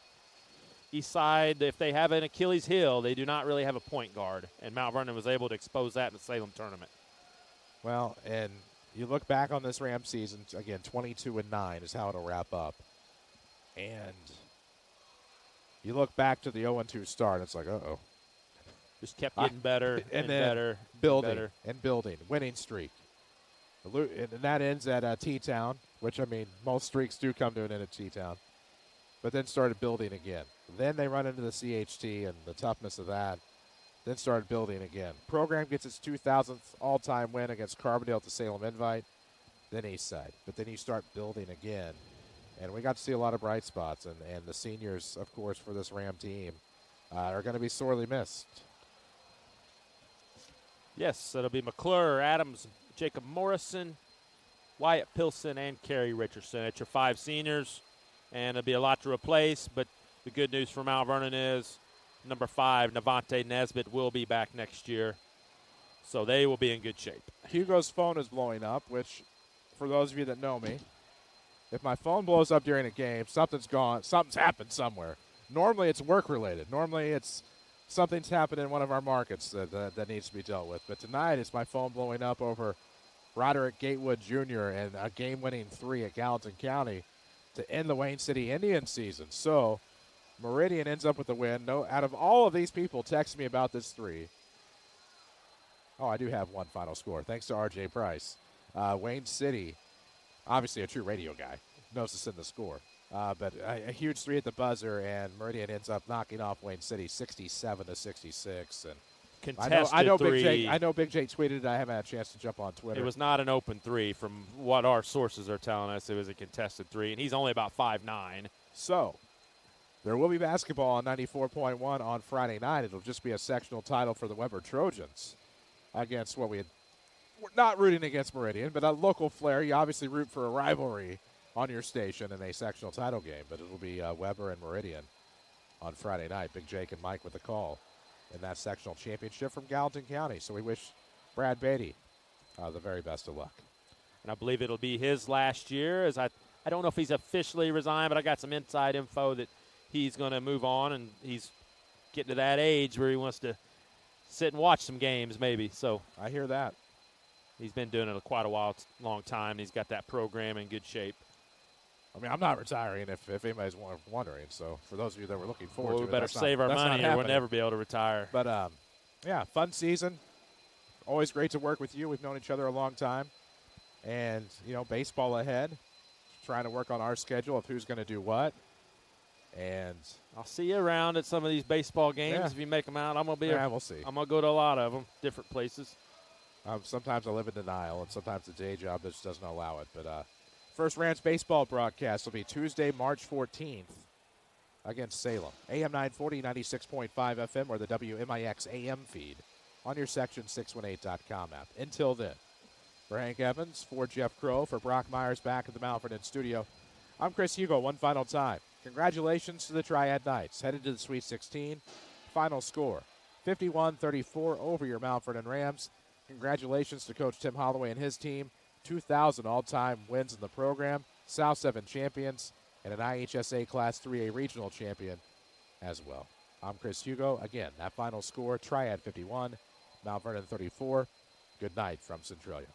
East Side, if they have an Achilles heel, they do not really have a point guard, and Mount Vernon was able to expose that in the Salem tournament. Well, and you look back on this Rams season, again, 22-9 is how it'll wrap up. And you look back to the 0-2 start, and it's like, uh-oh. Just kept getting better and better. Building and better. and building. Winning streak. And that ends at T-Town, which, I mean, most streaks do come to an end at T-Town. But then started building again. Then they run into the CHT and the toughness of that. Then started building again. Program gets its 2,000th all-time win against Carbondale at the Salem Invite. Then Eastside. But then you start building again. And we got to see a lot of bright spots. And the seniors, of course, for this Ram team are going to be sorely missed. Yes, it'll be McClure, Adams, Jacob Morrison, Wyatt Pilson, and Kerry Richardson. It's your 5 seniors, and it'll be a lot to replace. But the good news for Mount Vernon is number 5, Navante Nesbitt, will be back next year. So they will be in good shape. Hugo's phone is blowing up, which, for those of you that know me, if my phone blows up during a game, something's happened somewhere. Normally it's work-related. Normally it's something's happened in one of our markets that needs to be dealt with. But tonight it's my phone blowing up over Roderick Gatewood Jr. and a game-winning 3 at Gallatin County to end the Wayne City Indians season. So Meridian ends up with the win. No, out of all of these people texting me about this 3, I do have one final score. Thanks to R.J. Price. Wayne City, obviously a true radio guy, knows to send the score. But a huge 3 at the buzzer, and Meridian ends up knocking off Wayne City 67-66. And contested I know 3. I know Big J tweeted it. I haven't had a chance to jump on Twitter. It was not an open 3 from what our sources are telling us. It was a contested 3, and he's only about 5'9". So there will be basketball on 94.1 on Friday night. It'll just be a sectional title for the Weber Trojans against what we're not rooting against Meridian, but a local flair. You obviously root for a rivalry on your station in a sectional title game, but it'll be Weber and Meridian on Friday night. Big Jake and Mike with the call in that sectional championship from Gallatin County. So we wish Brad Beatty the very best of luck. And I believe it'll be his last year. As I don't know if he's officially resigned, but I got some inside info that he's going to move on, and he's getting to that age where he wants to sit and watch some games maybe. So I hear that. He's been doing it quite a while, long time. He's got that program in good shape. I mean, I'm not retiring if anybody's wondering. So for those of you that were looking forward to it, we better save our money or we'll never be able to retire. But, yeah, fun season. Always great to work with you. We've known each other a long time. And, baseball ahead. Trying to work on our schedule of who's going to do what. And I'll see you around at some of these baseball games. Yeah. If you make them out, I'm going to be we'll see. I'm going to go to a lot of them, different places. Sometimes I live in denial, and sometimes the day job just doesn't allow it. But first Rams baseball broadcast will be Tuesday, March 14th against Salem. AM 940, 96.5 FM, or the WMIX AM feed on your Section618.com app. Until then, for Hank Evans, for Jeff Crow, for Brock Myers back at the Mount Vernon studio, I'm Chris Hugo. One final time. Congratulations to the Triad Knights. Headed to the Sweet 16. Final score, 51-34 over your Mount Vernon Rams. Congratulations to Coach Tim Holloway and his team. 2,000 all-time wins in the program, South 7 champions, and an IHSA Class 3A regional champion as well. I'm Chris Hugo. Again, that final score, Triad 51, Mount Vernon 34. Good night from Centralia.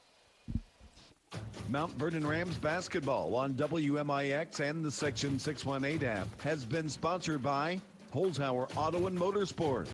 Mount Vernon Rams basketball on WMIX and the Section 618 app has been sponsored by Holzhauer Auto and Motorsport.